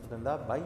entzuten da, bai?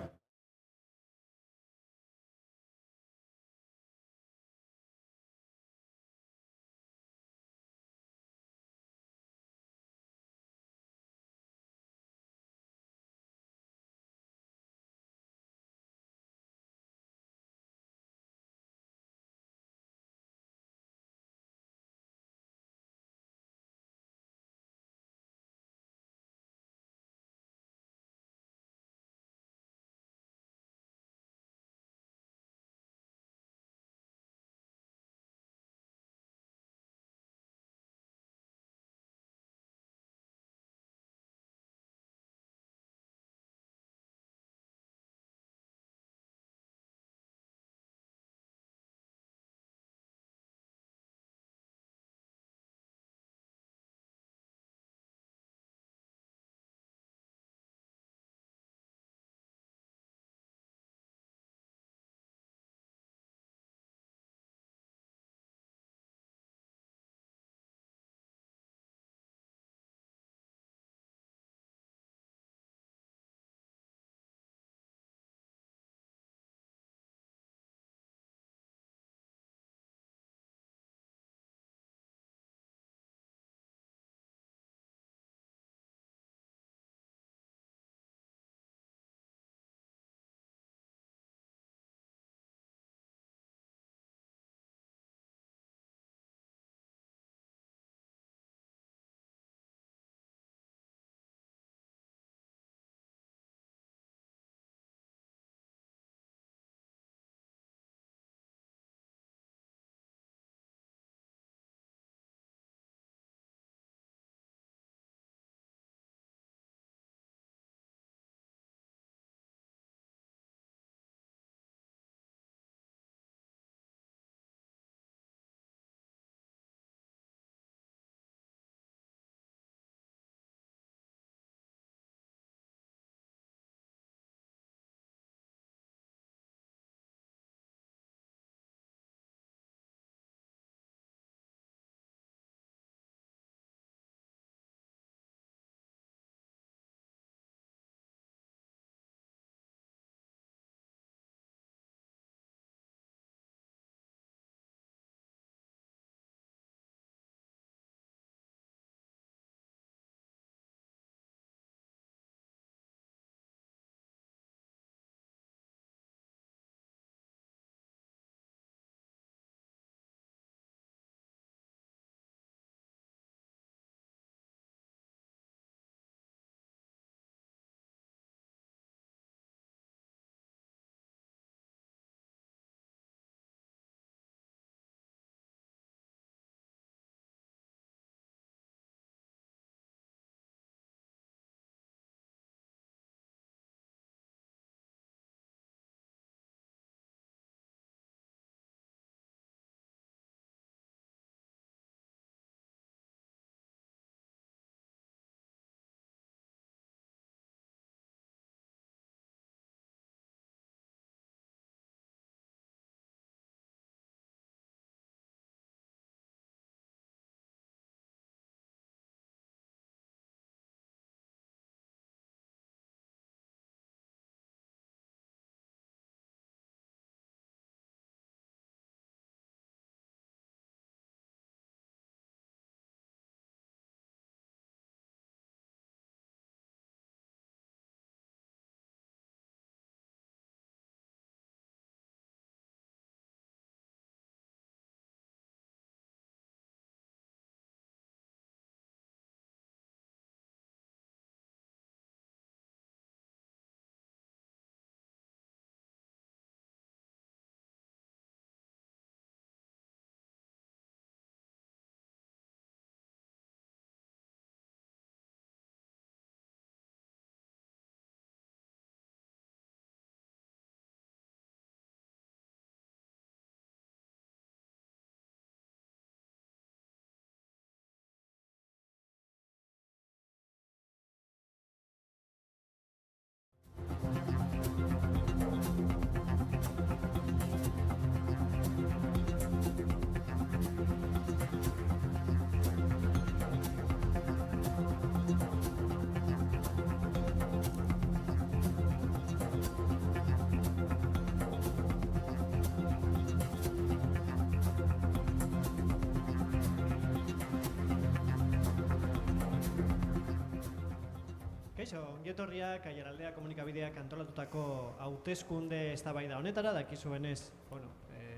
Ongietorriak Aiaraldea komunikabideak antolatutako hauteskunde eztabaida honetara, dakizuenez,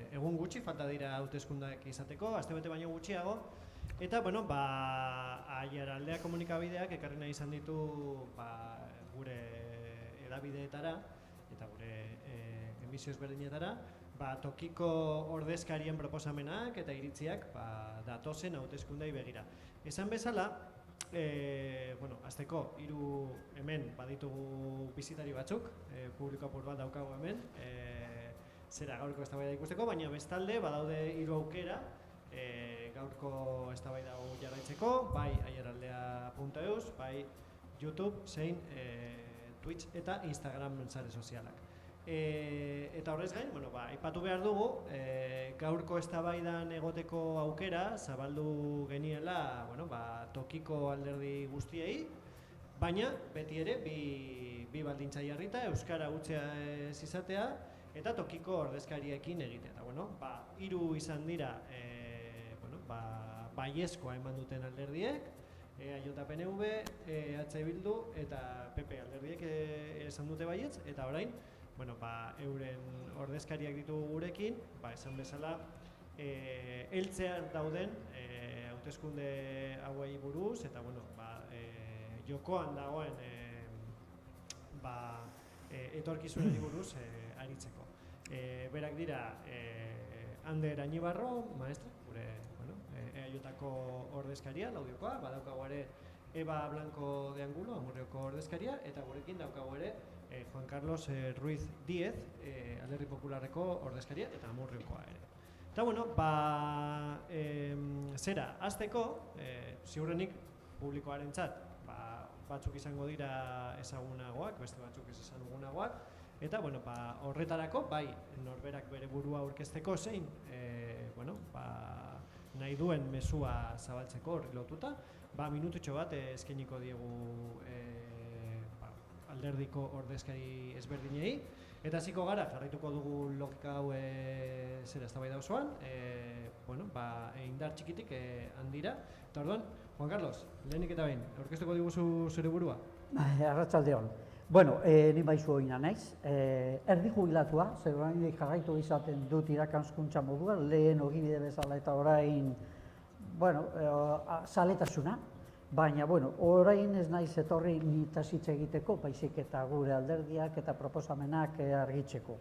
egun gutxi falta dira hauteskundeak izateko, astebete baino gutxiago, eta Aiaraldea komunikabideak ekarri nahi izan ditu gure hedabideetara eta gure emisio ezberdinetara, tokiko ordezkarien proposamenak eta iritziak datozen hauteskundei begira. Esan bezala, azteko, hemen baditugu bizitari batzuk, publiko apur bat daukagu hemen, zera gaurko eztabaida ikusteko, baina bestalde badaude 3 aukera gaurko eztabaida hau jarraitzeko, bai aiaraldea.eus, bai YouTube, zein Twitch eta Instagram sare sozialak. Eta horrez gain, aipatu behar dugu, gaurko eztabaidan egoteko aukera zabaldu geniela tokiko alderdi guztiei, baina beti ere bi baldintza jarrita, euskara hutsea ez izatea eta tokiko ordezkariekin egitea. Eta 3 izan dira baiezkoa eman duten alderdiek, EAJ-PNV, EH Bildu eta PP alderdiek esan dute baietz, eta orain euren ordezkariak ditugu gurekin, esan bezala, heltzean dauden hauteskunde hauei buruz, eta jokoan dagoen etorkizunari buruz aritzeko. Berak dira Ander Añibarro, maestra, gure EAJ-ko ordezkaria, Laudiokoa, badaukago ere Eba Blanco de Angulo, Amurrioko ordezkaria, eta gurekin daukago ere Juan Carlos Ruiz Díez, Alderdi Popularreko ordezkaria, eta Amurriokoa ere. Eta, zera, hasteko, ziurrenik publikoarentzat batzuk izango dira ezagunagoak, beste batzuk ez ezagunagoak, eta horretarako, bai norberak bere burua aurkezteko zein, nahi duen mezua zabaltzeko horri lotuta, minututxo bat eskainiko diegu alderdiko ordezkari ezberdinei, eta hasiko gara, jarraituko dugu logika hau eztabaida osoan, indar txikitik handira. Eta orduan, Juan Carlos, lehenik eta behin, aurkeztuko diguzu zure burua? Arratsaldeon. Ni baizu oina naiz. Erdi jubilatua, zer orain jarraitu izaten dut irakaskuntza moduan, lehen ogibide bezala eta orain, zaletasuna. Baina, orain ez naiz etorri nitaz hitz egiteko, baizik eta gure alderdiak eta proposamenak argitzeko.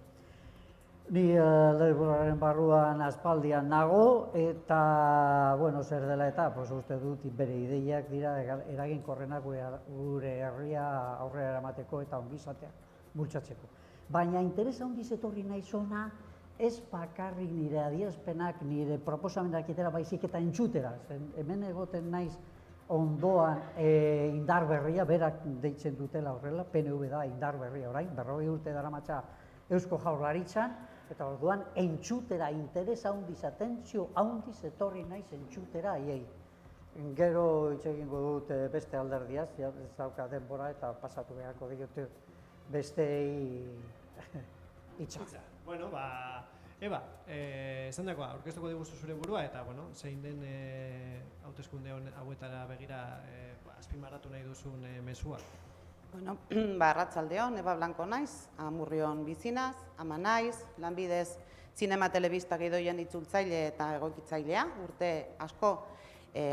Ni alderdiaren barruan aspaldian nago, eta, zer dela eta, uste dut bere ideiak dira eraginkorrenak gure herria aurrera eramateko eta ongizatea bultzatzeko. Baina interesa handiz etorri naiz hona, ez bakarrik nire adierazpenak, nire proposamenak itera baizik eta entxutera. Hemen egoten naiz ondoan indar berria, berak deitzen dutela horrela, PNV da indar berria orain, 40 urte daramatza Eusko Jaurlaritzan, eta orduan entxutera, interesa handiz, atentzio handiz etorri naiz entxutera haiei. Gero hitz egingo dut beste alderdiaz, ez dauka denbora eta pasatu beharko diote bestei hitza. Eba, esan dagoa, aurkeztuko diguzu zure burua, eta zein den hauteskunde hauetara begira azpimarratu nahi duzun mezua. Arratsaldeon, Eba Blanco naiz, Amurrion bizinaz, ama naiz, lanbidez zinema telebista gidoien itzultzaile eta egokitzailea, urte asko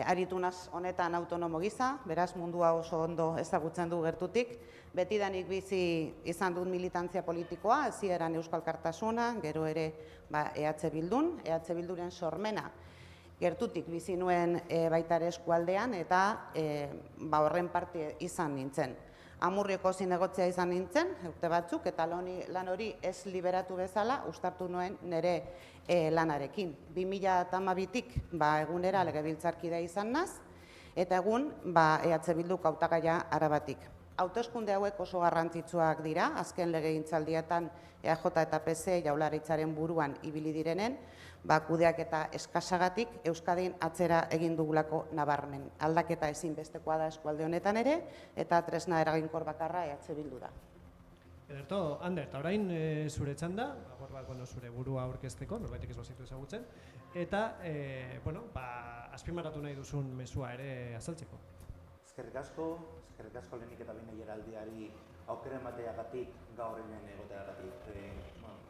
aritu naz honetan autonomo gisa, beraz mundua oso ondo ezagutzen du gertutik, betidanik bizi izan dut militantzia politikoa, hasieran Euskal Alkartasuna, gero ere EH Bildun, EH Bilduren sormena gertutik bizi nuen baita ere eskualdean eta horren parte izan nintzen. Amurrioko zinegotzea izan nintzen, urte batzuk, eta lan hori ez liberatu bezala, uztartu nuen nire lanarekin. 2012tik egunera legebiltzarkidea izan naz, eta egun EH Bilduk hautagaia Arabatik. Hauteskunde hauek oso garrantzitsuak dira, azken legegintzaldietan EAJ eta PC Jaurlaritzaren buruan ibili direnen, kudeaketa eskasagatik Euskadin atzera egin dugulako nabarmen. Aldaketa ezinbestekoa da eskualde honetan ere, eta tresna eraginkor bakarra EH Bildu da. Ederto, Ander, eta orain zure txanda, zure burua aurkezteko, norbaitek ez bazitu ezagutzen, eta azpimarratu nahi duzun mezua ere azaltzeko. Eskerrik asko lehenik eta behin egeraldiari aukera emateagatik gaur hemen egoteagatik.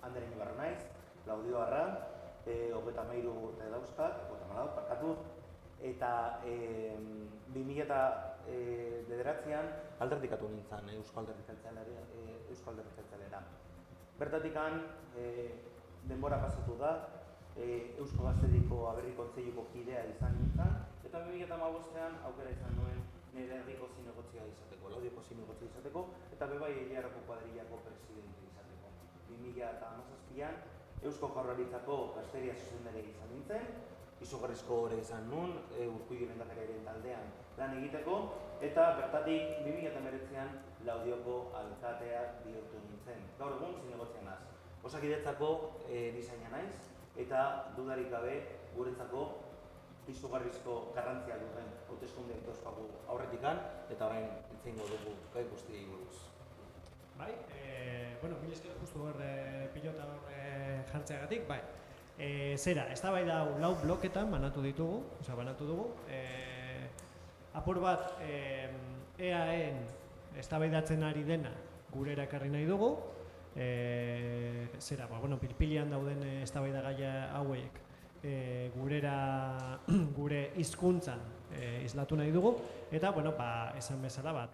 Anderen Ibarra naiz, Laudio Arra, 33 urte dauzkat, 34 parkatu, eta 2009an alderdikatu nintzen Eusko Alderdi Jeltzaleera. Bertatikan denbora pasatu da, Eusko Gaztediko Aberri Kontseiluko kidea izan nintzen, eta 2015an aukera izan nuen nire herriko zinegotzia izateko, Laudioko zinegotzia izateko, eta bebai Egiarrako kuadrillako presidente izateko. 2017an Eusko Jaurlaritzako gazteria zuzendari izan nintzen, izugarrizko ore izan nun, Urkullu lehendakariaren taldean lan egiteko, eta bertatik 2019an Laudioko alkatea bihurtu nintzen. Gaur egun zinegotzia naz. Osakidetzako diseina naiz, eta dudarik gabe guretzako izugarrizko garrantzia duten hauteskundeak dauzkagu aurretikan, eta orain hitz egingo dugu gai guztiei buruz. Bai, mila esker justu hor pilota hor jartzeagatik, bai. Zera, eztabaida hau 4 bloketan banatu dugu. Apur bat EAEn eztabaidatzen ari dena gurera ekarri nahi dugu. Pilpilian dauden eztabaidagaia hauek gure hizkuntzan islatu nahi dugu, eta esan bezala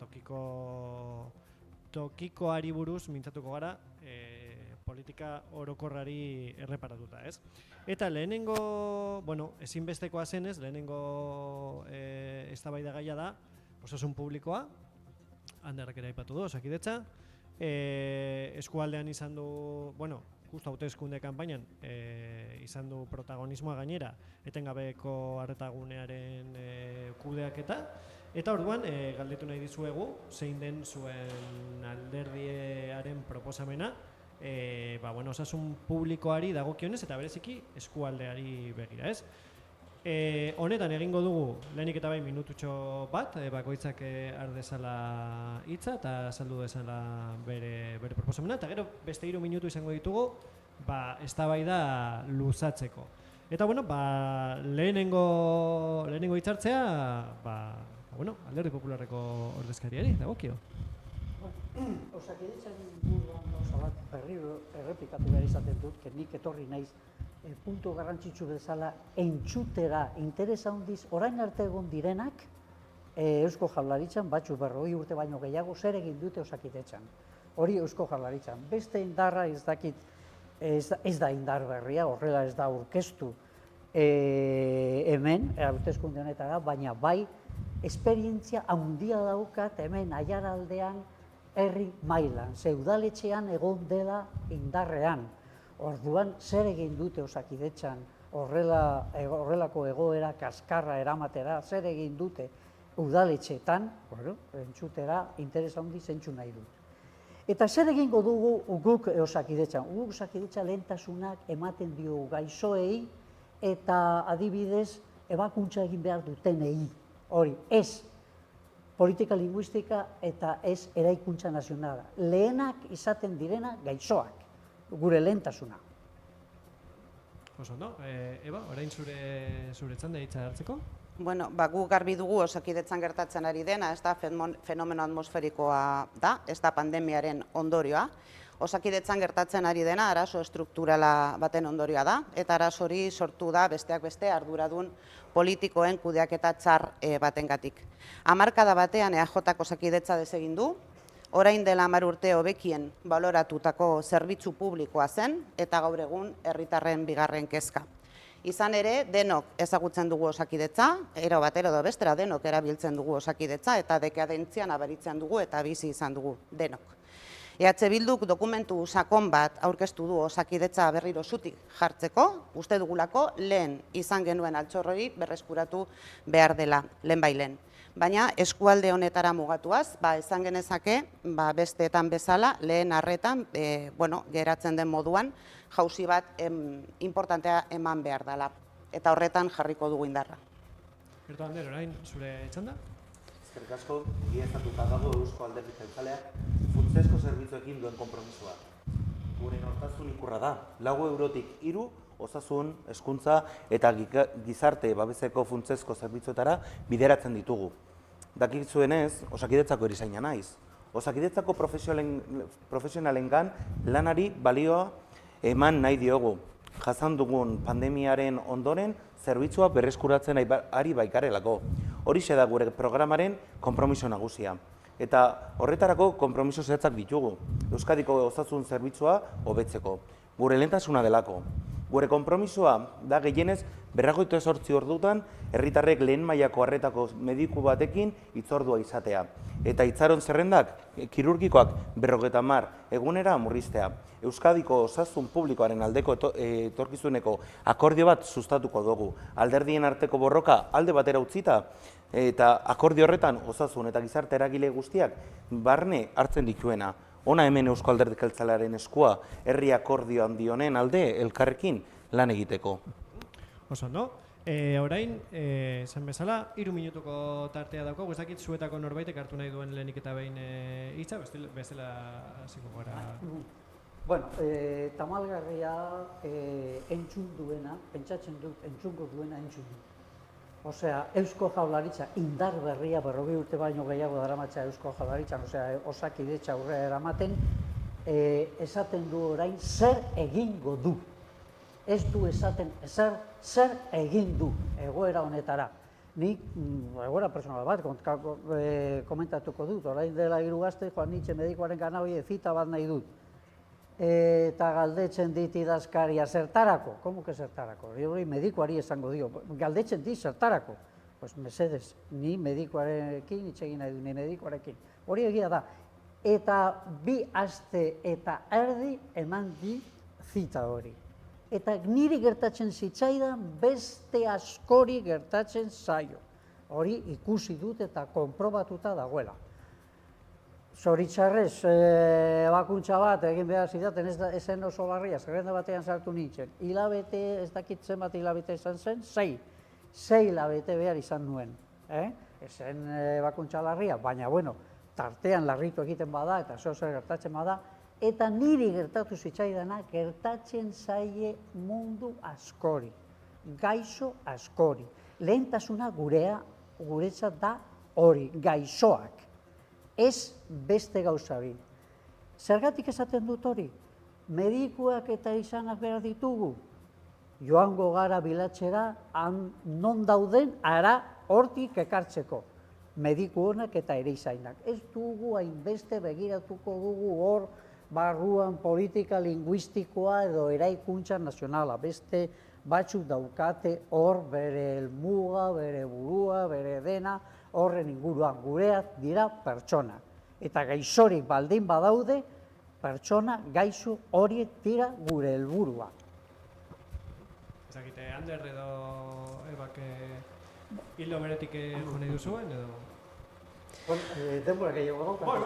tokikoari buruz mintzatuko gara politika orokorrari erreparatuta, ez? Eta lehenengo, ezinbestekoa zenez, lehenengo eztabaidagaia da osasun publikoa, Anderrek ere aipatu du, Osakidetza, eskualdean izan du, justu hauteskunde kanpainan izan du protagonismoa gainera, etengabeko arretagunearen kudeaketa, eta orduan galdetu nahi dizuegu zein den zuen alderdiaren proposamena osasun publikoari dagokionez eta bereziki eskualdeari begira, ez? Honetan egingo dugu lehenik eta bai minututxo bat, bakoitzak har dezala hitza eta azaldu dezala bere proposamena, eta gero beste 3 minutu izango ditugu eztabaida luzatzeko. Eta lehenengo hitzartzea Alderdi Popularreko ordezkariari dagokio. Osakidetzaren inguruan gauza bat berriro errepikatu behar izaten dut, nik etorri naiz puntu garrantzitsu bezala entzutera interesa handiz orain arte egon direnak Eusko Jaurlaritzan, batzu 40 urte baino gehiago, zer egin dute Osakidetzan. Hori Eusko Jaurlaritzan. Beste indarra ez da indar berria, horrela ez da aurkeztu hemen, hauteskunde honetara, baina bai esperientzia handia daukat hemen Aiaraldean herri mailan, ze udaletxean egon dela indarrean. Orduan, zer egin dute Osakidetzan horrelako egoera kaskarra eramatera, zer egin dute udaletxeetan, entzutera, interesa handi zentzu nahi dut. Eta zer egingo dugu guk Osakidetzan? Guk Osakidetza lehentasunak ematen diogu gaixoei eta adibidez ebakuntza egin behar dutenei. Hori, ez politika linguistika eta ez eraikuntza nazionala. Lehenak izaten direna gaixoak. Gure lehentasuna. Oso ondo, Eba, orain zure txanda hitza hartzeko? Gu garbi dugu Osakidetzan gertatzen ari dena, ez da fenomeno atmosferikoa da, ez da pandemiaren ondorioa. Osakidetzan gertatzen ari dena arazo estrukturala baten ondorioa da, eta arazo hori sortu da besteak beste arduradun politikoen kudeaketa txar batengatik. Hamarkada batean EAJak Osakidetza desegin du, orain dela 10 urte hobekien baloratutako zerbitzu publikoa zen, eta gaur egun herritarren bigarren kezka. Izan ere, denok ezagutzen dugu Osakidetza, ero batero edo bestera denok erabiltzen dugu Osakidetza, eta dekadentzian abaritzen dugu eta bizi izan dugu denok. EH Bilduk dokumentu sakon bat aurkeztu du Osakidetza berriro zutik jartzeko, uste dugulako lehen izan genuen altxorrori berreskuratu behar dela, lehenbailen. Baina eskualde honetara mugatuaz, esan genezake, besteetan bezala, lehen arretan, geratzen den moduan, jauzi bat importantea eman behar dela. Eta horretan jarriko dugu indarra. Gertu Ander, orain, zure txanda? Eskerrik asko, egiaztatuta dago Eusko Alderdi Jeltzaleak funtsezko zerbitzuekin duen konpromisoa. Gure nortasun ikurra da, 4 eurotik 3 osasun, hezkuntza eta gizarte babeseko funtsezko zerbitzuetara bideratzen ditugu. Dakizuenez, Osakidetzako erizaina naiz. Osakidetzako profesionalengan lanari balioa eman nahi diogu. Jasan dugun pandemiaren ondoren, zerbitzua berreskuratzen ari baikarelako. Horixe da gure programaren konpromiso nagusia. Eta horretarako konpromiso zehatzak ditugu. Euskadiko osasun zerbitzua hobetzeko. Gure lehentasuna delako. Gure konpromisoa da gehienez 48 ordutan herritarrek lehen mailako arretako mediku batekin hitzordua izatea. Eta itxaron zerrendak kirurgikoak 50 egunera murriztea. Euskadiko osasun publikoaren aldeko etorkizuneko akordio bat sustatuko dugu. Alderdien arteko borroka alde batera utzita eta akordio horretan osasun eta gizarte eragile guztiak barne hartzen dituena. Hona hemen Eusko Alderdi Jeltzalearen eskua herri akordio handi honen alde elkarrekin lan egiteko. Oso, no? Orain, zen bezala, 3 minutuko tartea dauko, ez dakit zuetako norbaitek hartu nahi duen lehenik eta behin hitza, bestela hasiko gara. Bueno, tamalgarria entzun duena, pentsatzen dut entzungo duena entzun du. Osea, Eusko Jaurlaritza indar berria 40 urte baino gehiago daramatza Eusko Jaurlaritzan, osea, Osakidetza aurrera eramaten, esaten du orain zer egingo du. Ez du esaten zer egin du egoera honetara. Nik egoera personal bat komentatuko dut, orain dela 3 aste joan nintzen medikuaren gana zita bat nahi dut. Eta galdetzen dit idazkaria zertarako, komo que zertarako? Hori medikuari esango dio, galdetzen dit zertarako. Pues mesedez, ni medikuarekin itxegin nahi du, ni medikuarekin. Hori egia da. Eta 2 aste eta erdi eman di zita hori. Eta niri gertatzen zitzaidan beste askori gertatzen zaio. Hori ikusi dut eta konprobatuta dagoela. Zoritxarrez, ebakuntza bat egin behar zidaten ezen oso barria, zerrenda batean sartu nintzen. Hilabete, ez dakitzen bat hilabete izan zen, 6 hilabete behar izan nuen. Ezen ebakuntza larria, baina bueno, tartean larritu egiten bada eta zer gertatzen bada, eta niri gertatu zitzaidana gertatzen zaie mundu askori, gaixo askori. Lehentasuna guretzat da hori, gaixoak. Ez beste gauza bi. Zergatik esaten dut hori? Medikuak eta izanak behar ditugu. Joango gara bilatzera, non dauden, ara hortik ekartzeko. Mediku honak eta erizainak. Ez dugu hainbeste begiratuko dugu hor barruan politika linguistikoa edo eraikuntza nazionala. Beste batzuk daukate hor bere helmuga, bere burua, bere dena, horren inguruan gureak dira pertsona. Eta gaixorik baldin badaude, pertsona gaixo horiek dira gure helburua. Ezakite, Ander edo Ebak hildo beretik jo nahi duzuen edo? Denbora gehiago daukat.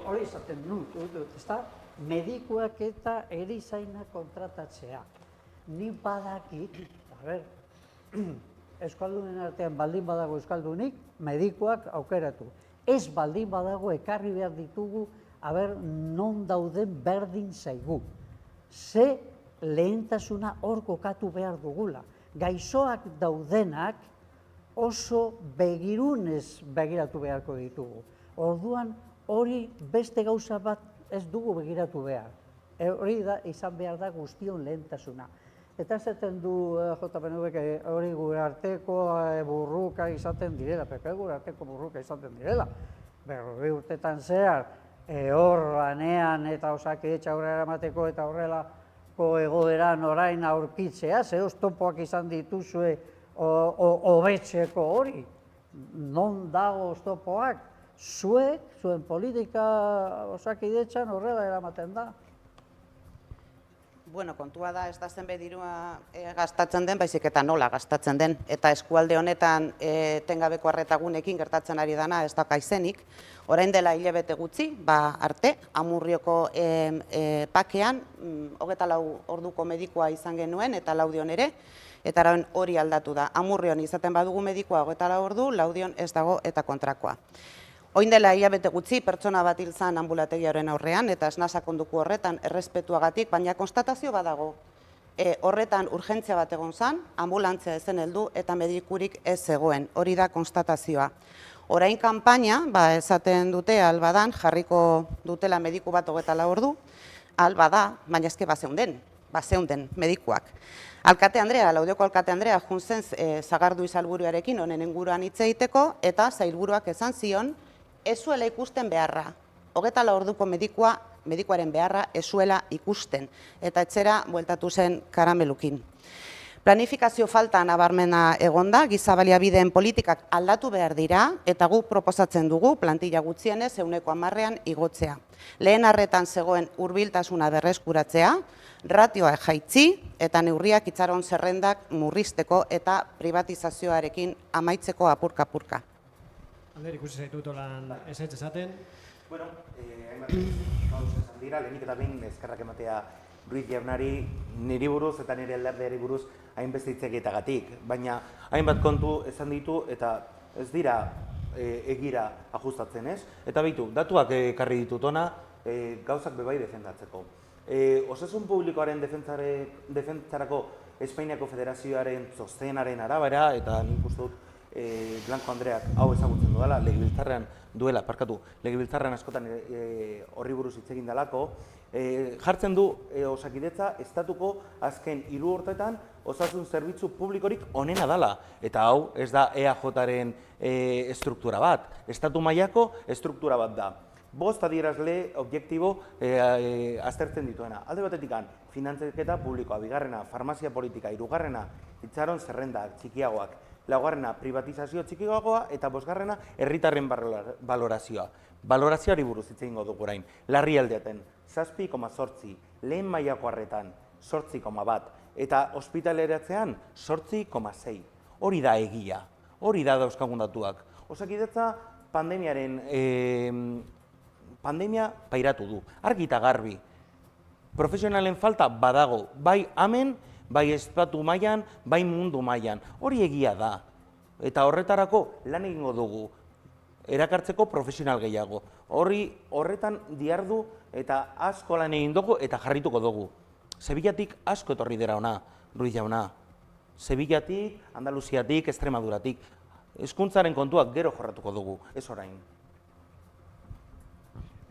Hori izaten dut, ezta? Medikuak eta erizainak kontratatzea. Ni badakit, euskaldunen artean baldin badago euskaldunik, medikuak aukeratu. Ez baldin badago ekarri behar ditugu, non dauden berdin zaigu. Ze lehentasuna hor kokatu behar dugula. Gaixoak daudenak oso begirunez begiratu beharko ditugu. Orduan hori beste gauza bat ez dugu begiratu behar. Hori izan behar da guztion lehentasuna. Eta esaten du JPNV hori gure arteko burruka izaten direla, PP gure arteko burruka izaten direla. 40 urtetan zehar, hor lanean eta Osakidetza aurrera eramateko eta horrelako egoeran orain aurkitzea, ze oztopoak izan dituzue hobetzeko hori. Non dago oztopoak? Zuek, zuen politika Osakidetzan horrela eramaten da. Bueno, kontua da, ez da zenbait dirua gastatzen den, baizik eta nola gastatzen den. Eta eskualde honetan etengabeko arretagunekin gertatzen ari dana ez dauka izenik. Orain dela hilabete gutxi, arte, Amurrioko pakean, 24 orduko medikua izan genuen eta Laudion ere, eta hori aldatu da. Amurrion izaten badugu medikua 24 ordu, Laudion ez dago eta kontrakoa. Oin dela hilabete gutxi pertsona bat hil zen anbulategiaren aurrean eta esna sakonduko horretan errespetuagatik, baina konstatazio badago. horretan urgentzia bat egon zen, ambulantzia ezen heldu eta medikurik ez zegoen, hori da konstatazioa. Orain kanpaina, esaten dute albadan, jarriko dutela mediku bat 24 ordu, albada, baina eske bazeunden medikuak. Alkate Andrea, Laudioko Alkate Andrea, juntzen Sagardu Izalburuarekin honen inguruan hitz egiteko, eta sailburuak esan zion, ez zuela ikusten beharra. 24 orduko medikuaren beharra ez zuela ikusten, eta etxera bueltatu zen karamelukin. Planifikazio falta nabarmena egonda, giza baliabideen politikak aldatu behar dira, eta guk proposatzen dugu plantilla gutxienez 110ean igotzea. Lehen arretan zegoen hurbiltasuna berreskuratzea, ratioa jaitsi eta neurriak itxaron zerrendak murrizteko eta privatizazioarekin amaitzeko apurka-apurka. Ander, ikusi zaitut olan ezetz esaten. Bueno, hainbat gauz esan dira, lehenik eta behin eskerrak ematea Ruiz jaunari niri buruz eta nire alderdiari buruz hainbeste hitz egiteagatik, baina hainbat kontu esan ditu eta ez dira egira ajustatzen, ez? Eta beitu, datuak ekarri ditut ona, gauzak bebai defendatzeko. Osasun publikoaren defentzarako Espainiako Federazioaren txostenaren arabera, eta nik uste dut Blanco Andreak hau ezagutzen duela, legebiltzarrean askotan horri buruz hitz egin delako, jartzen du Osakidetza estatuko azken 3 urteetan osasun zerbitzu publikorik onena dela. Eta hau ez da EAJaren estruktura bat, estatu mailako estruktura bat da. 5 adierazle objektibo aztertzen dituena. Alde batetik, finantzaketa publikoa, 2. farmazia politika, 3. itxaron zerrendak txikiagoak, 4. privatizazio txikiagoa eta 5. herritarren balorazioa. Balorazioari buruz hitz egingo dugu orain. Larrialdiaten 7,8, lehen mailako arretan 8,1 eta ospitaleratzean 8,6. Hori da egia, hori da dauzkagun datuak. Osakidetza pandemia pairatu du, argi eta garbi. Profesionalen falta badago, bai hemen, bai estatu mailan, bai mundu mailan. Hori egia da. Eta horretarako lan egingo dugu, erakartzeko profesional gehiago. Horretan diardu eta asko lan egin dugu eta jarrituko dugu. Sevillatik asko etorri dira ona, Ruiz jauna. Sevillatik, Andaluziatik, Extremaduratik. Hezkuntzaren kontuak gero jorratuko dugu, ez orain.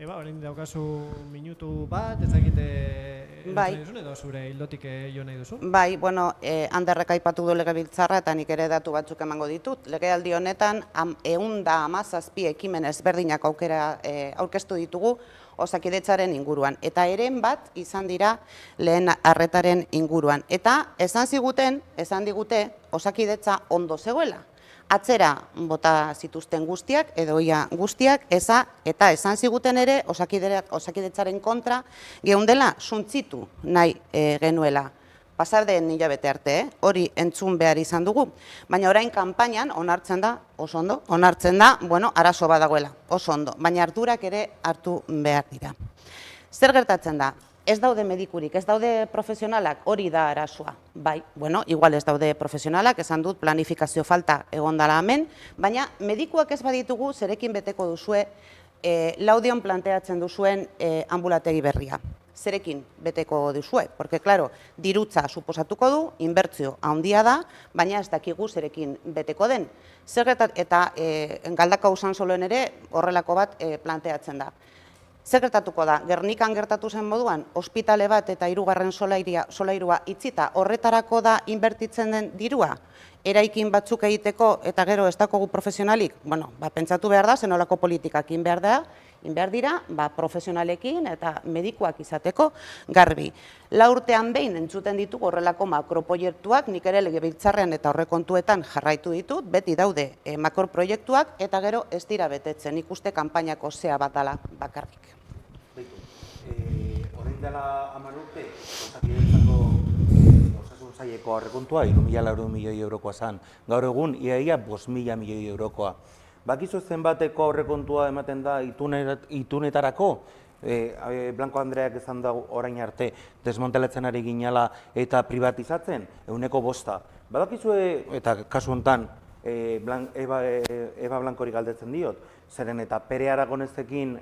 Eba, orain daukazu minutu bat, ez dakite edo zure hildotik jo nahi duzu? Bai, bueno, Anderrek aipatu du legebiltzarra eta nik ere datu batzuk emango ditut. Legealdi honetan 117 ekimen ezberdinak aurkeztu ditugu Osakidetzaren inguruan. Eta eren bat izan dira lehen arretaren inguruan. Eta esan digute Osakidetza ondo zegoela. Atzera bota zituzten guztiak, edo ia guztiak, eta esan ziguten ere Osakidetzaren kontra geundela suntzitu nahi genuela. Pasarden hilabete arte, hori entzun behar izan dugu. Baina orain kanpainan onartzen da, oso ondo, arazo badagoela, oso ondo. Baina harturak ere hartu behar dira. Zer gertatzen da? Ez daude medikurik, ez daude profesionalak, hori da arazoa. Bai, igual ez daude profesionalak, esan dut planifikazio falta egondala hemen, baina medikuak ez baditugu zerekin beteko duzue Laudion planteatzen duzuen ambulategi berria. Zerekin beteko duzue, porque, claro, dirutza suposatuko du, inbertzio handia da, baina ez dakigu zerekin beteko den. Eta Galdakao Usansoloen ere horrelako bat planteatzen da. Zer gertatuko da? Gernikan gertatu zen moduan, ospitale bat eta 3. solairua itzita horretarako da inbertitzen den dirua? Eraikin batzuk egiteko eta gero ez dakogu profesionalik? Pentsatu behar da, zenolako politikak egin behar dira, profesionalekin eta medikuak izateko garbi. 4 urtean behin entzuten ditugu horrelako makroproiektuak, nik ere legebiltzarrean eta horrekontuetan jarraitu ditut, beti daude makroproiektuak eta gero ez dira betetzen, ikuste kanpainako zea bat dela bakarrik. Horrein dela 10 urte, Osakidetzako osasun saileko aurrekontua 3.400 milioi eurokoa zen. Gaur egun, iaia 5.000 milioi eurokoa. Bakizu zenbateko aurrekontua ematen da itunetarako, Blanco Andreak esan da orain arte desmontelatzen ari ginela eta privatizatzen, 5%. Badakizue, eta kasu honetan Eba Blancori galdetzen diot, zeren eta Pere Aragonezekin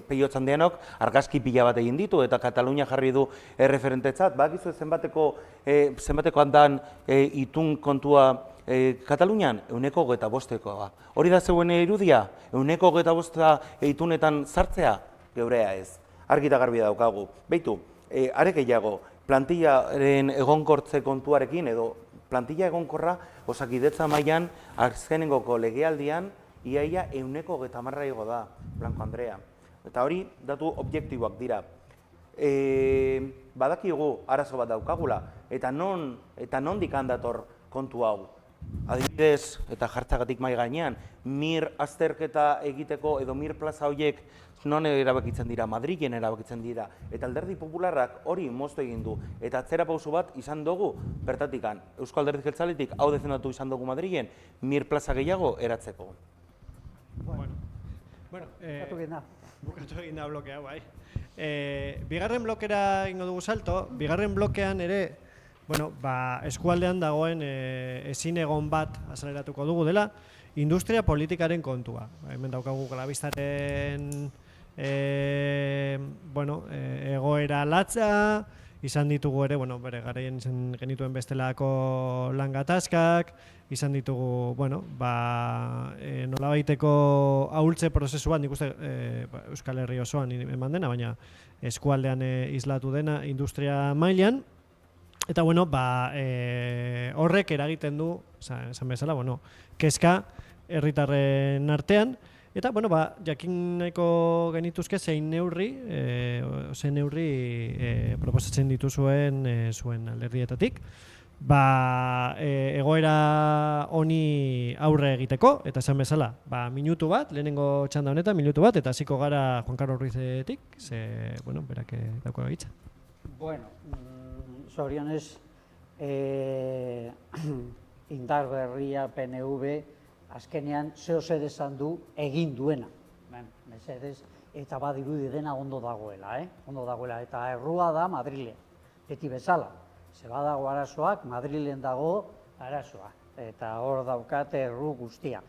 Peio Txandianok argazki pila bat egin ditu eta Katalunia jarri du erreferentetzat. Bakizu zenbateko handan itun kontua Katalunian 125. Hori da zeuen irudia, 125 itunetan sartzea, geurea ez. Argi eta garbi daukagu. Beitu, are gehiago, plantillaren egonkortze kontuarekin edo plantilla egonkorra Osakidetza mailan azkenengoko legealdian iaia 130 igo da, Blanco Andrea. Eta hori datu objektiboak dira. Badakigu arazo bat daukagula, eta nondik handator kontu hau. Adibidez, eta jartzagatik mai gainean, MIR azterketa egiteko edo MIR plaza horiek non erabakitzen dira, Madrilen erabakitzen dira, eta Alderdi Popularrak hori moztu egin du, eta atzera pauso bat izan dugu, bertatikan, Eusko Alderdi Jeltzaletik hau defendatu izan dugu Madrilen, MIR plaza gehiago eratzeko. Bukatu egin da blokea, bai. Bigarren blokera ingo dugu salto, bigarren blokean ere, eskualdean dagoen ezin egon bat azaleratuko dugu dela, industria politikaren kontua. Hemen daukagu Glavistaren egoera latza, izan ditugu ere, bere garaien izan genituen bestelako lan gatazkak, izan ditugu, nolabaiteko ahultze prozesu bat, nik uste Euskal Herri osoan eman dena, baina eskualdean islatu dena industria mailan. Eta, horrek eragiten du, esan bezala, kezka herritarren artean, eta, jakin nahiko genituzke zein neurri proposatzen dituzuen zuen alderdietatik, egoera honi aurre egiteko, eta esan bezala, minutu bat, lehenengo txanda honetan, minutu bat, eta hasiko gara Juan Carlos Ruizetik, berak dauko egitza. Zorionez, indar berria PNV azkenean zeo zer esan du egin duena. Mesedez, eta badirudi dena ondo dagoela, ondo dagoela, eta errua da Madrilen, beti bezala. Ze badago arazoak, Madrilen dago arazoa, eta hor daukate erru guztia.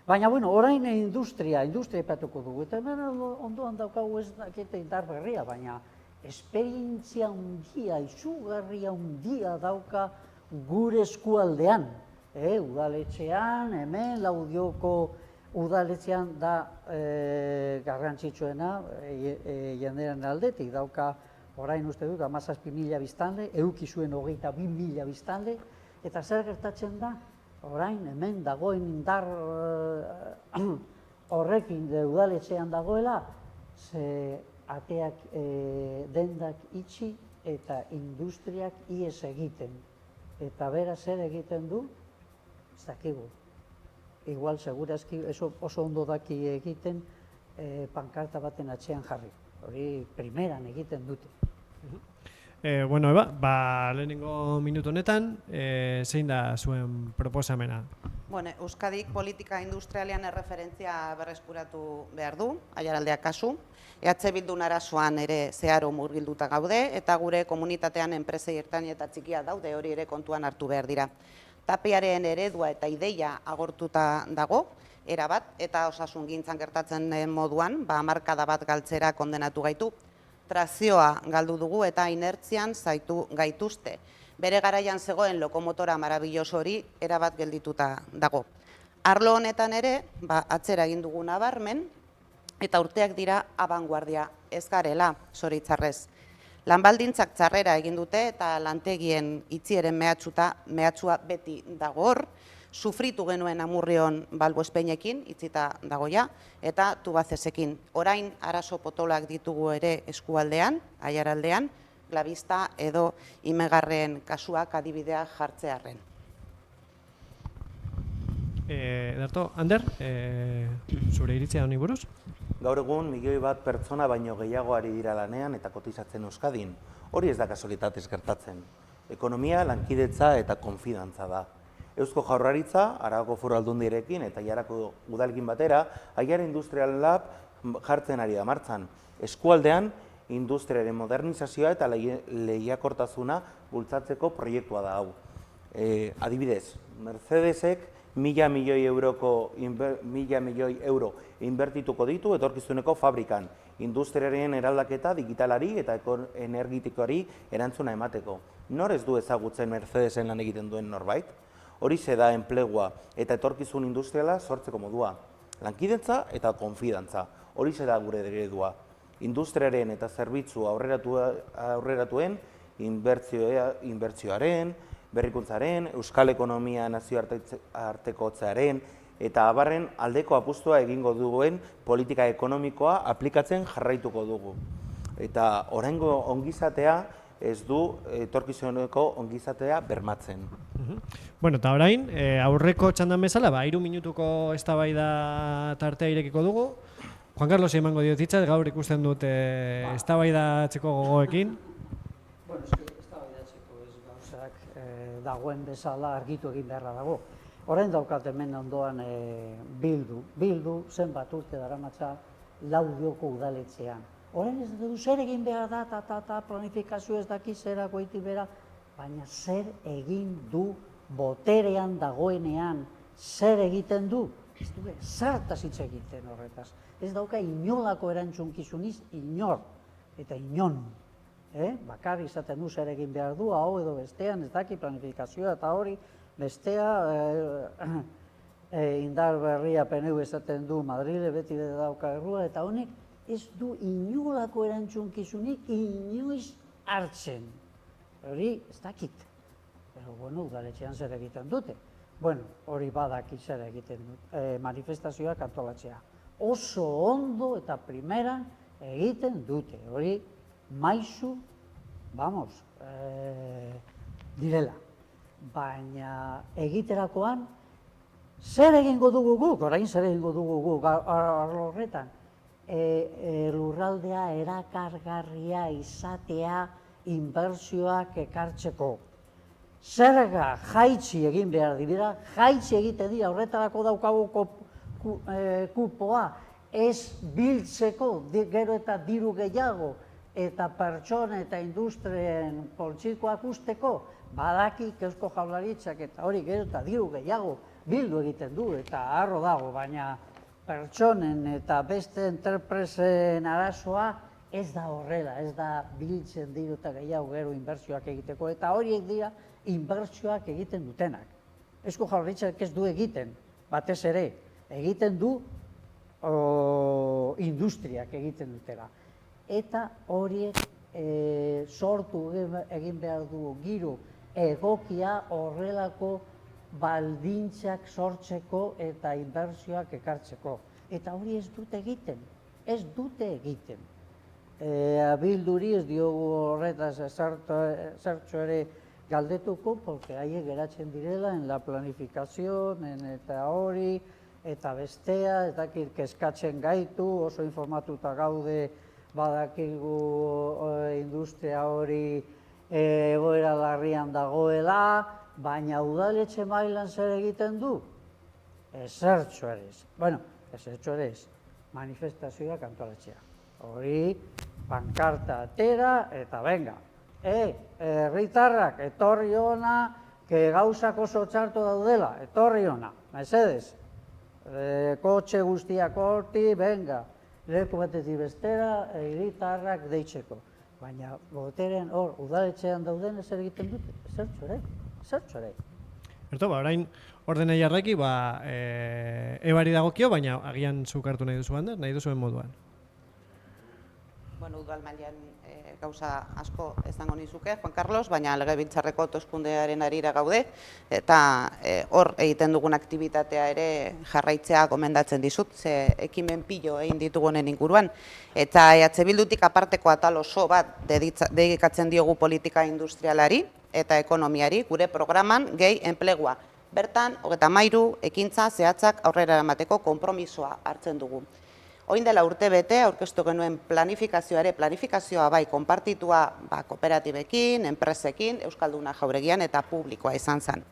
Baina, orain industria epatuko dugu, eta hemen ondoan daukagu ez dakite indar berria, baina esperientzia handia, izugarria handia dauka gure eskualdean. Udaletxean, hemen Laudioko udaletxean da garrantzitsuena jendearen aldetik. Dauka, orain uste dut, 17.000 biztanle, eduki zuen 22.000 biztanle, eta zer gertatzen da, orain hemen dagoen indar horrekin udaletxean dagoela, ze ateak dendak itxi eta industriak ies egiten. Eta bera zer egiten du, ez dakigu. Igual, segurazki, oso ondo daki egiten pankarta baten atxean jarri. Hori primeran egiten dute. Eba, lehenengo minutu honetan, zein da zuen proposamena? Euskadik politika industrialean erreferentzia berreskuratu behar du, Aiaraldea kasu. EH Bildun arazoan ere zeharo murgilduta gaude, eta gure komunitatean enpresei ertain eta txikia daude, hori ere kontuan hartu behar dira. Tapiaren eredua eta ideia agortuta dago, erabat, eta osasungintzan gertatzen den moduan, hamarkada bat galtzera kondenatu gaitu. Trazioa galdu dugu eta inertzian zaitu gaituzte. Bere garaian zegoen lokomotora marabilloso hori erabat geldituta dago. Arlo honetan ere, atzera egin dugu nabarmen, eta urteak dira abanguardia ez garela, zoritzarrez. Lanbaldintzak txarrera egin dute eta lantegien itzieren mehatxua beti dago hor, sufritu genuen Amurrion balboespeinekin, itzita dagoia, eta Tubacesekin. Orain arazo potolak ditugu ere eskualdean, Aiaraldean, Glavista edo Imegarren kasuak adibidea jartzearren. Darto, Ander, zure iritzia honi buruz? Gaur egun, 1.000.000 pertsona baino gehiago ari dira lanean eta kotizatzen Euskadin. Hori ez da kasualitatez gertatzen. Ekonomia, lankidetza eta konfidantza da. Eusko Jaurlaritza, Arabako Foru Aldundiarekin eta Aiarako udalekin batera, Aiara Industrial Lab jartzen ari da martxan. Eskualdean, industriaren modernizazioa eta lehiakortasuna bultzatzeko proiektua da hau. Adibidez, Mercedesek 1.000 milioi euro inbertituko ditu etorkizuneko fabrikan, industriaren eraldaketa digitalari eta energetikoari erantzuna emateko. Nor ez du ezagutzen Mercedesen lan egiten duen norbait? Horixe da enplegua eta etorkizun industriala sortzeko modua. Lankidetza eta konfidantza, horixe da gure eredua. Industriaren eta zerbitzu aurreratuen inbertsioaren, berrikuntzaren, euskal ekonomia nazioartekotzearen eta abarren aldeko apustua egingo duen politika ekonomikoa aplikatzen jarraituko dugu. Eta oraingo ongizatea ez du etorkizuneko ongizatea bermatzen. Bueno, eta orain, aurreko txandan bezala, 3 minutuko eztabaida tartea irekiko dugu. Juan Carlos emango diot hitza, gaur ikusten dut eztabaidatzeko gogoekin. Bueno, eztabaidatzeko ez gauzak dagoen bezala argitu egin beharra dago. Orain daukat hemen ondoan bildu zenbat urte daramatza Laudioko udaletxean. Orain ez du zer egin behar da, planifikazio ez daki zera goiti bera, baina zer egin du boterean dagoenean, zer egiten du? Ez du zertaz hitz egiten horretaz. Ez dauka inolako erantzunkizuniz inor eta inon. Bakar izaten du zer egin behar du, hau edo bestean, ez daki planifikazioa eta hori, bestea indar berria PNU esaten du Madrile, beti dauka errua, eta honek ez du inolako erantzunkizunik inoiz hartzen. Hori ez dakit. Pero bueno, udaletxean zer egiten dute. Bueno, hori badaki zer egiten dute, manifestazioak antolatzea. Oso ondo eta primeran egiten dute. Hori maizu, direla. Baina egiterakoan, zer egingo dugu guk, orain zer egingo dugu guk arlo horretan, lurraldea erakargarria izatea inbertsioak ekartzeko. Zerga jaitsi egin behar dira, jaitsi egiten dira, horretarako daukagu kupoa, ez biltzeko gero eta diru gehiago, eta pertsona eta industrien poltsikoak usteko, badakik Eusko Jaurlaritzak eta hori gero eta diru gehiago bildu egiten du eta harro dago, baina pertsonen eta beste enterpresen arazoa ez da horrela, ez da biltzen diru eta gehiago gero inbertsioak egiteko, eta horiek dira inbertsioak egiten dutenak. Eusko Jaurlaritzak ez du egiten, batez ere, egiten du industriak egiten dutela. Eta horiek sortu egin behar du giro egokia horrelako baldintzak sortzeko eta inbertsioak ekartzeko. Eta hori ez dute egiten, Bilduri ez diogu horretaz zertxo ere galdetuko, porque haiek geratzen direla en la planificación, eta hori, eta bestea, ez dakit kezkatzen gaitu, oso informatuta gaude badakigu industria hori egoera larrian dagoela, baina udaletxe mailan zer egiten du? Ezertxo ere ez. Bueno, ezertxo ere ez. Manifestazioak antolatzea. Hori, pankarta atera eta venga. Herritarrak, etorri ona, gauzak oso txarto daudela, etorri ona, mesedez. Kotxe guztiak horti, venga. Leku batetik bestera, herritarrak deitzeko. Baina boteren hor, udaletxean dauden ez egiten dute, zertxo ere. Berto, orain ordena jarraiki, ebari dagokio, baina agian zuk hartu nahi duzu handa, nahi duzuen moduan. Bueno, udal mailan gauza asko esango nizuke, Juan Carlos, baina legebiltzarreko hauteskundearen harira gaude, eta hor egiten dugun aktibitatea ere jarraitzea gomendatzen dizut, ze ekimen pilo egin ditugu honen inguruan, eta EH Bildutik aparteko atal oso bat dedikatzen diogu politika industrialari eta ekonomiari, gure programan gehi enplegua. Bertan, 33 ekintza zehatzak aurrera eramateko konpromisoa hartzen dugu. Oin dela urte bete, aurkeztu genuen planifikazioa bai konpartitua kooperatibekin, enpresekin, Euskalduna Jauregian eta publikoa izan zen.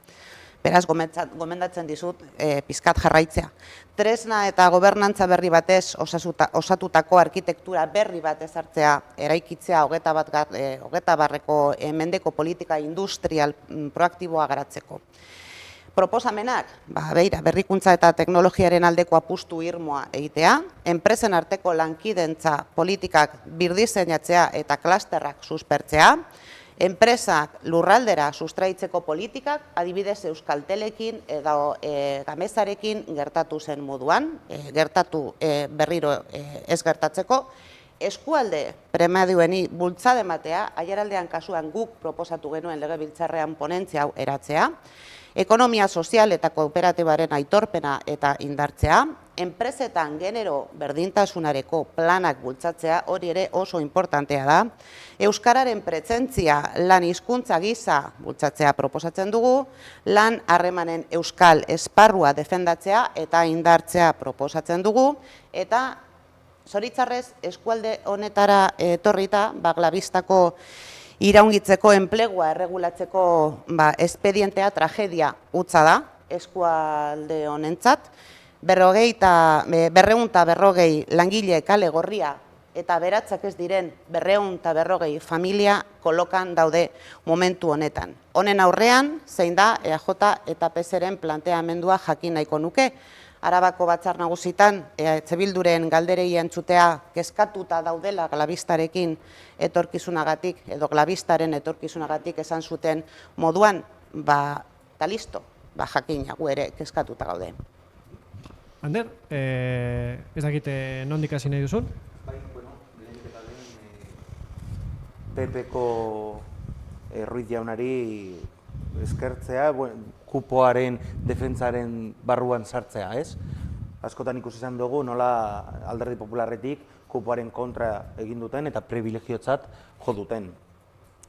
Beraz, gomendatzen dizut pizkat jarraitzea. Tresna eta gobernantza berri batez osatutako arkitektura berri bat ezartzea, eraikitzea 21. mendeko politika industrial proaktiboa garatzeko. Proposamenak, beira, berrikuntza eta teknologiaren aldeko apustu irmoa egitea, enpresen arteko lankidentza politikak birdiseinatzea eta klasterrak suspertzea, enpresak lurraldera sustraitzeko politikak, adibidez Euskaltelekin edo Gamezarekin gertatu zen moduan, gertatu berriro ez gertatzeko, eskualde premedioeni bultzada ematea, aiaraldean kasuan guk proposatu genuen legebiltzarrean ponentzia hau eratzea, ekonomia sozial eta kooperatibaren aitorpena eta indartzea, enpresetan genero berdintasunareko planak bultzatzea, hori ere oso importantea da, euskararen presentzia lan hizkuntza gisa bultzatzea proposatzen dugu, lan harremanen euskal esparrua defendatzea eta indartzea proposatzen dugu, eta zoritzarrez eskualde honetara etorrita, Glabistako iraungitzeko enplegua erregulatzeko espedientea tragedia hutsa da eskualde honentzat, 240 langile kale gorria eta beratzak ez diren 240 familia kolokan daude momentu honetan. Honen aurrean, zein da EAJ eta PSren planteamendua jakin nahiko nuke, Arabako Batzar Nagusitan EH Bilduren galderei entzutea kezkatuta daudela Glabistarekin etorkizunagatik edo Glabistaren etorkizunagatik esan zuten moduan, eta listo, jakina gu ere kezkatuta gaude. Ander, ez dakite nondik hasi nahi duzun? Lehenik eta PPko Ruiz jaunari eskertzea, kupoaren defentsaren barruan sartzea, ez? Askotan ikusi izan dugu nola Alderdi Popularretik kupoaren kontra egin duten eta privilegiotzat jo duten.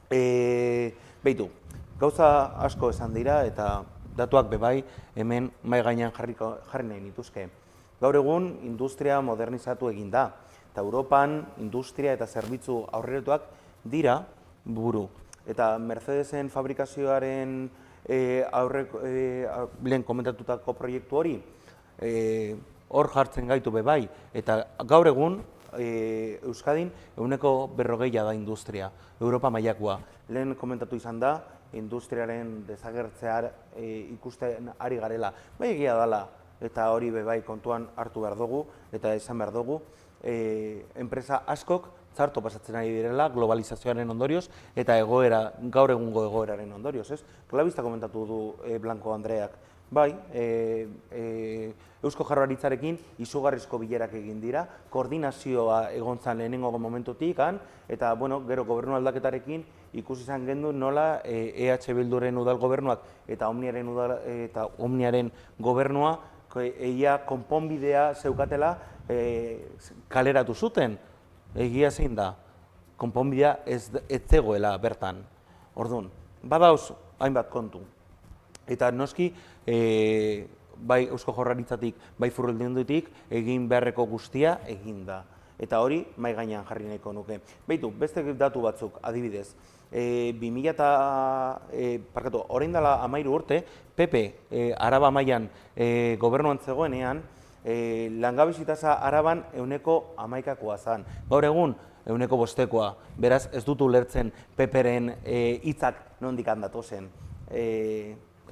Beitu, gauza asko esan dira eta datuak bebai hemen mahai gainean jarri nahi nituzke. Gaur egun industria modernizatu egin da, eta Europan industria eta zerbitzu aurreratuak dira buru. Eta Mercedesen fabrikazioaren lehen komentatutako proiektu hori hor jartzen gaitu bebai, eta gaur egun Euskadin 40% da industria, Europa mailakoa. Lehen komentatu izan da, industriaren desagertzea ikusten ari garela. Bai egia dela, eta hori bebai kontuan hartu behar dugu, eta esan behar dugu, enpresa askok txarto pasatzen ari direla globalizazioaren ondorioz eta gaur egungo egoeraren ondorioz, ez? Glabista komentatu du Blanco Andreak. Bai, Eusko Jaurlaritzarekin izugarrizko bilerak egin dira, koordinazioa egon zen lehenengo momentutik, eta gero gobernu aldaketarekin ikusi izan gendu nola EH Bilduren udal gobernuak eta Omniaren gobernua egia konponbidea zeukatela kaleratu zuten. Egia zein da, konponbidea ez zegoela bertan. Orduan, badauz hainbat kontu. Eta noski, bai Eusko Jaurlaritzatik, bai Foru Aldunditik egin beharreko guztia egin da. Eta hori, mahai gainean jarri nahiko nuke. Beitu, beste datu batzuk, adibidez, orain dela 13 urte, PP Araba mailan gobernuan zegoenean, langabezi tasa Araban 11%koa zen. Gaur egun 5%koa. Beraz, ez dut ulertzen PPren hitzak nondik datozen.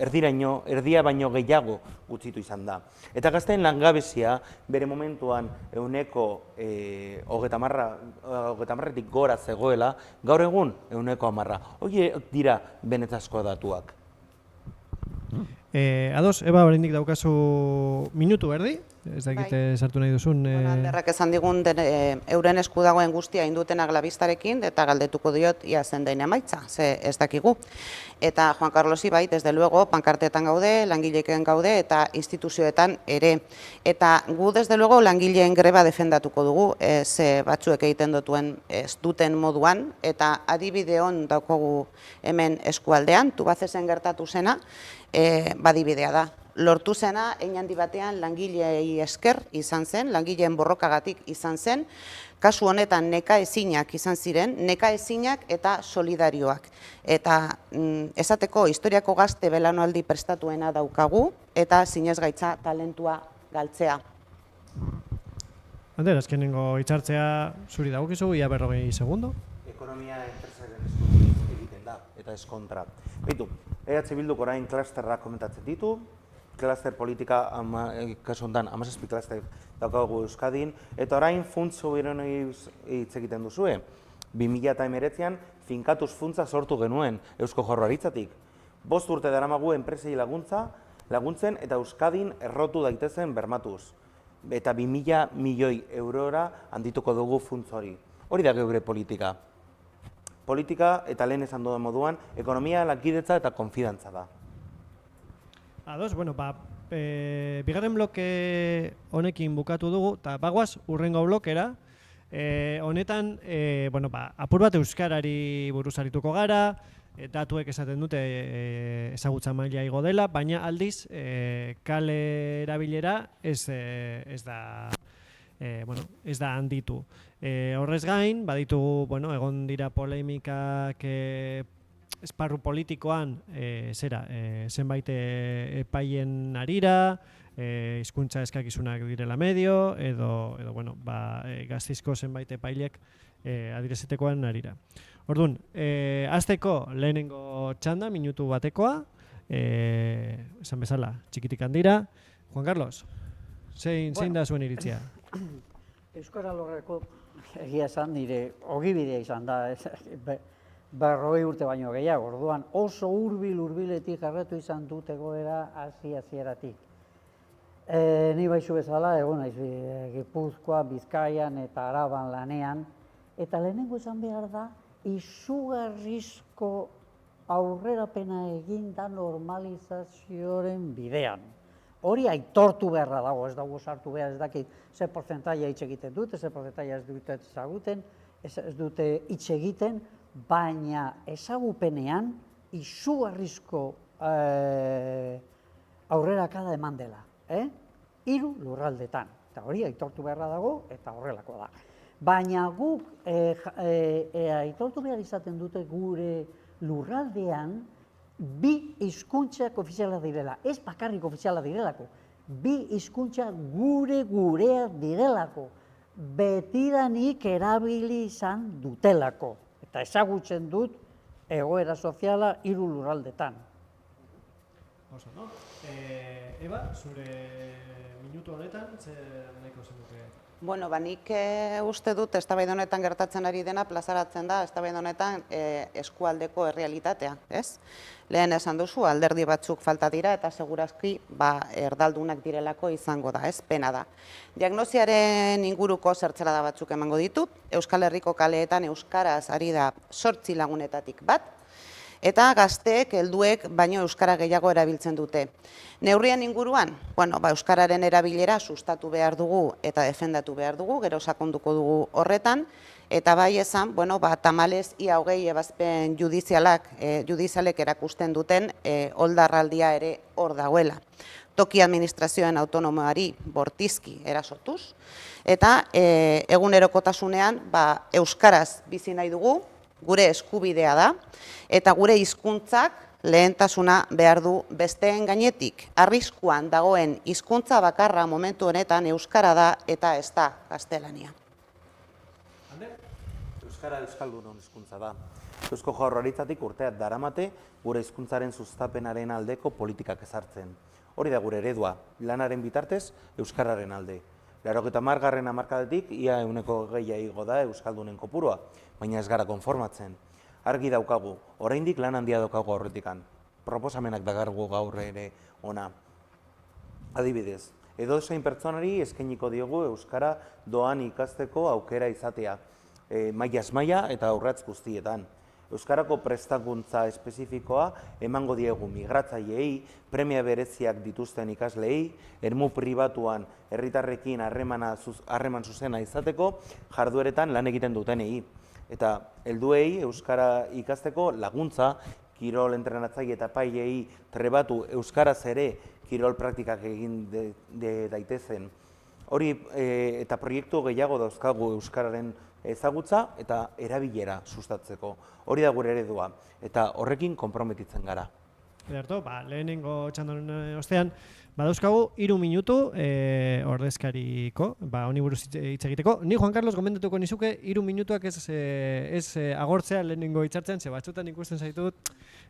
Erdia baino gehiago gutxitu izan da. Eta gazteen langabezia bere momentuan 30%tik gora zegoela, gaur egun 10%. Horiek dira benetazko datuak. Ados, Eba, oraindik daukazu minutu erdi? Ez dakite sartu nahi duzun. Alderrak esan digun euren esku dagoen guztia indutena Glabistarekin, eta galdetuko diot ia zen den emaitza, ze ez dakigu. Eta Juan Carlosi bai, desde luego, pankartetan gaude, langileken gaude, eta instituzioetan ere. Eta gu, desde luego, langileen greba defendatuko dugu, ze batzuek egiten ez duten moduan, eta adibide hon daukogu hemen eskualdean, Tubacexen gertatu zena, badibidea da. Lortu zena, handi batean langilei esker izan zen, langileen borrokagatik izan zen, kasu honetan nekaezinak izan ziren, nekaezinak eta solidarioak. Eta esateko historiako gazte belaunaldi prestatuena daukagu, eta zinezgaitza talentua galtzea. Ander, azkenengo hitzartzea zuri dagokizu, ia 40 segundo. Ekonomia enpresaren eskutik egiten da, eta ez kontra. Beitu, EH Bilduk orain klasterrak komentatzen ditu, klaster politika, kasu honetan, 17 klaster daukagu Euskadin, eta orain funts soberanoi hitz egiten duzue. 2019an finkatuz funtsa sortu genuen Eusko Jaurlaritzatik. 5 urte daramagu enpresei laguntzen eta Euskadin errotu daitezen bermatuz. Eta 2.000 milioi eurora handituko dugu funts hori. Hori da geure politika. Politika, eta lehen esan dudan moduan, ekonomia, lankidetza eta konfidantza da. Ados, bueno, bigarren bloke honekin bukatu dugu, eta bagoaz urrengo blokera. Honetan, apur bat euskarari buruz arituko gara, datuek esaten dute ezagutza maila igo dela, baina aldiz kale erabilera ez da handitu. Horrez gain, baditugu, egon dira polemikak esparru politikoan zenbait epaien arira, hizkuntza eskakizunak direla medio, edo Gasteizko zenbait epailek adierazetekoan arira. Orduan, hasteko lehenengo txanda, minutu batekoa, esan bezala, txikitik handira. Juan Carlos, zein da zuen iritzia? Euskara Lorreko egia esan nire ogibidea izan da, 40 urte baino gehiago, orduan oso hurbiletik jarratu izan dut egoera hasieratik. Ni baizu bezala, egon naiz Gipuzkoa, Bizkaian eta Araban lanean, eta lehenengo esan behar da, izugarrizko aurrerapena egin da normalizazioaren bidean. Hori aitortu beharra dago, ez dago sartu behar, ez dakit ze porcentaia hitz egiten dute, ze porcentaia ez dute ezaguten, ez dute hitz egiten, baina ezagupenean izugarrizko aurrerakada eman dela. 3 lurraldetan, eta hori aitortu beharra dago, eta horrelakoa da. Baina guk aitortu behar izaten dute gure lurraldean 2 hizkuntzak ofizialak direla, ez bakarrik ofizialak direlako, 2 hizkuntza gurea direlako, betidanik erabili izan dutelako, eta ezagutzen dut egoera soziala 3 lurraldetan. Oso, no? Eba, zure minutu honetan, zer nahiko zenuke? Bueno, nik uste dut eztabaida honetan gertatzen ari dena plazaratzen da eztabaida honetan eskualdeko errealitatea, ez? Lehen esan duzu, alderdi batzuk falta dira eta segurazki erdaldunak direlako izango da, ez? Pena da. Diagnosiaren inguruko zertzelada batzuk emango ditut, Euskal Herriko kaleetan euskaraz ari da 8 lagunetatik bat, eta gazteek, helduek, baino euskara gehiago erabiltzen dute. Neurrien inguruan, euskararen erabilera sustatu behar dugu eta defendatu behar dugu, gero sakonduko dugu horretan, eta bai esan, tamalez ia 20 ebazpen judizialek erakusten duten oldarraldia ere hor dagoela. Toki administrazioen autonomoari bortizki erasotuz, eta egunerokotasunean euskaraz bizi nahi dugu, gure eskubidea da, eta gure hizkuntzak lehentasuna behar du besteen gainetik. Arriskuan dagoen hizkuntza bakarra momentu honetan euskara da eta ez da gaztelania. Euskara euskaldunon hizkuntza da. Eusko Jaurlaritzatik urteak daramate gure hizkuntzaren sustapenaren aldeko politikak ezartzen. Hori da gure eredua, lanaren bitartez euskararen alde. 80. hamarkadetik ia 100% igo da euskaldunen kopurua, baina ez gara konformatzen. Argi daukagu, oraindik lan handia daukagu aurretikan. Proposamenak dakargu gaur ere ona. Adibidez, edozein pertsonari eskainiko diogu euskara doan ikasteko aukera izatea, mailaz maila eta urrats guztietan. Euskarako prestakuntza espezifikoa emango diegu migratzaileei, premia bereziak dituzten ikasleei, ermu pribatuan herritarrekin harreman zuzena izateko jardueretan lan egiten dutenei. Eta helduei euskara ikasteko laguntza, kirol entrenatzaile eta epaileei trebatu euskaraz ere kirol praktikak egin daitezen. Hori eta proiektu gehiago dauzkagu euskararen ezagutza eta erabilera sustatzeko. Hori da gure eredua eta horrekin konprometitzen gara. Ederto, lehenengo txandonen ostean, badauzkagu 3 minutu ordezkariko, honi buruz hitz egiteko. Ni Juan Carlos gomendatuko nizuke 3 minutuak ez agortzea lehenengo hitzartzean, ze batzutan ikusten zaitut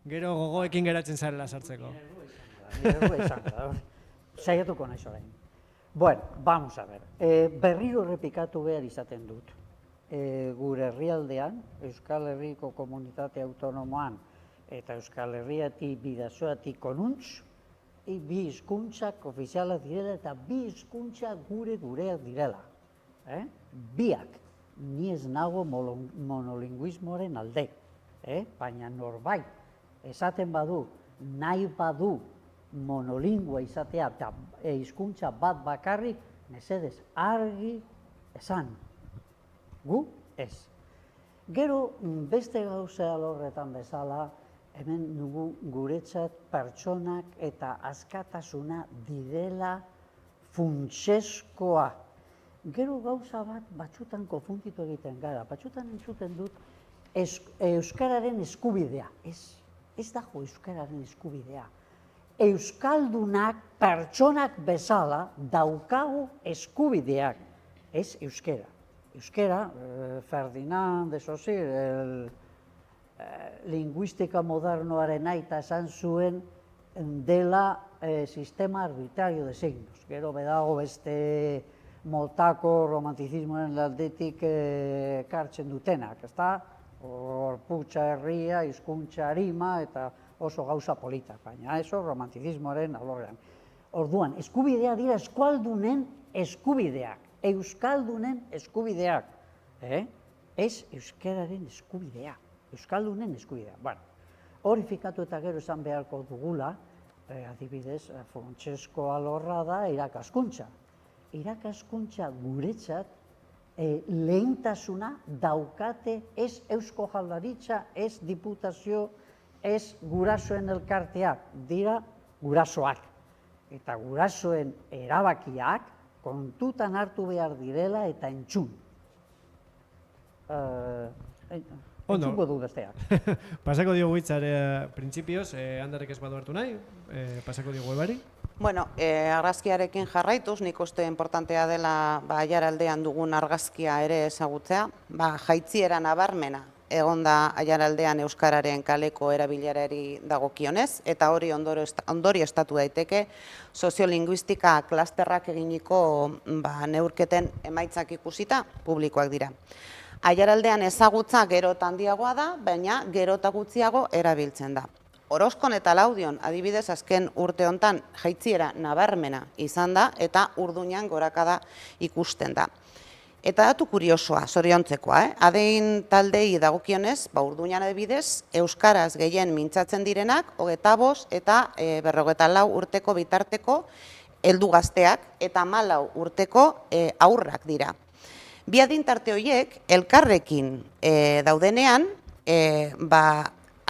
gero gogoekin geratzen zarela sartzeko. Saiatuko naiz orain. Bueno, vamos a ver. Berriro errepikatu behar izaten dut. Gure herrialdean, Euskal Herriko Komunitate Autonomoan eta Euskal Herriatik Bidasoatik konuntz, bi hizkuntzak ofizialak direla eta bi hizkuntza gureak direla. Biak, ni ez nago monolinguismoaren alde, baina norbait esaten badu, nahi badu monolingua izatea eta hizkuntza bat bakarrik, mesedez argi esan. Gu ez. Gero beste gauza alorretan bezala, hemen dugu guretzat pertsonak eta askatasuna direla funtsezkoa. Gero gauza batzutan konfunditu egiten gara, batzutan entzuten dut euskararen eskubidea. Ez dago euskararen eskubidea. Euskaldunak, pertsonak bezala, daukagu eskubideak, ez euskera. Euskera, Ferdinand de Saussure, linguistika modernoaren aita esan zuen dela sistema arbitrario de signos. Gero bedago beste motako romantizismoaren aldetik kartzen dutenak, ezta? Gorputza herria, hizkuntza arima eta oso gauza politak, baina eso romantizismoaren alorrean. Orduan, eskubideak dira eskualdunen eskubideak, euskaldunen eskubideak, ez euskararen eskubidea, euskaldunen eskubidea. Bueno, hori fikatu eta gero esan beharko dugula, adibidez, funtsezko alorra da irakaskuntza. Irakaskuntza guretzat lehentasuna daukate ez Eusko Jaurlaritza, ez Diputazio, ez gurasoen elkarteak, dira gurasoak. Eta gurasoen erabakiak kontutan hartu behar direla eta entzun. Entzungo du besteak. Pasako diogu hitzare printzipioz, handarek ez badu hartu nahi, pasako diogu ebari. Bueno, argazkiarekin jarraituz, nik uste importantea dela Aiaraldean dugun argazkia ere ezagutzea. Jaitziera nabarmena egonda Aiaraldean euskararen kaleko erabilerari dagokionez, eta hori ondori estatu daiteke soziolinguistika klasterrak eginiko neurketen emaitzak ikusita publikoak dira. Aiaraldean ezagutza gero eta handiagoa da, baina gero eta gutxiago erabiltzen da. Orozkon eta Laudion, adibidez, azken urte hontan jaitziera nabarmena izan da eta Urduñan gorakada ikusten da. Eta datu kuriosoa, zoriontzekoa, adein taldei dagokionez, Urduñan adibidez, euskaraz gehien mintzatzen direnak, 25 eta 54 urteko bitarteko heldu gazteak eta 14 urteko haurrak dira. Bi adintarte horiek elkarrekin daudenean,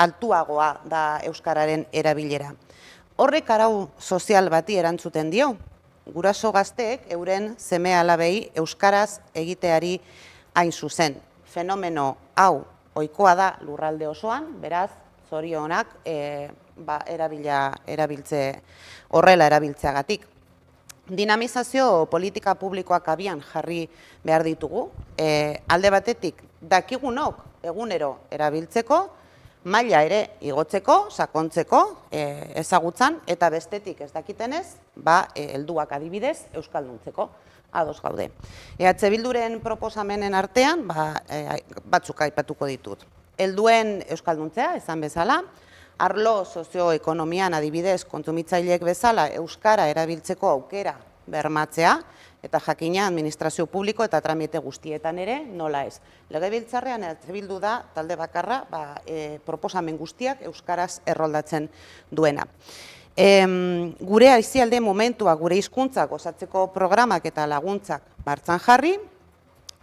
altuagoa da euskararen erabilera. Horrek arau sozial bati erantzuten dio. Guraso gazteek euren seme-alabei euskaraz egiteari hain zuzen. Fenomeno hau ohikoa da lurralde osoan, beraz, zorionak horrela erabiltzeagatik. Dinamizazio politika publikoak abian jarri behar ditugu. Alde batetik, dakigunok egunero erabiltzeko, maila ere igotzeko, sakontzeko, ezagutzan, eta bestetik ez dakitenez, helduak adibidez, euskalduntzeko, ados gaude. EH Bilduren proposamenen artean, batzuk aipatuko ditut. Helduen euskalduntzea, esan bezala, arlo sozioekonomian adibidez kontsumitzaileek bezala euskara erabiltzeko aukera bermatzea, eta jakina administrazio publiko eta tramite guztietan ere, nola ez. Legebiltzarrean EH Bildu da talde bakarra proposamen guztiak euskaraz erroldatzen duena. Gure aisialde momentua gure hizkuntzak osatzeko programak eta laguntzak martxan jarri,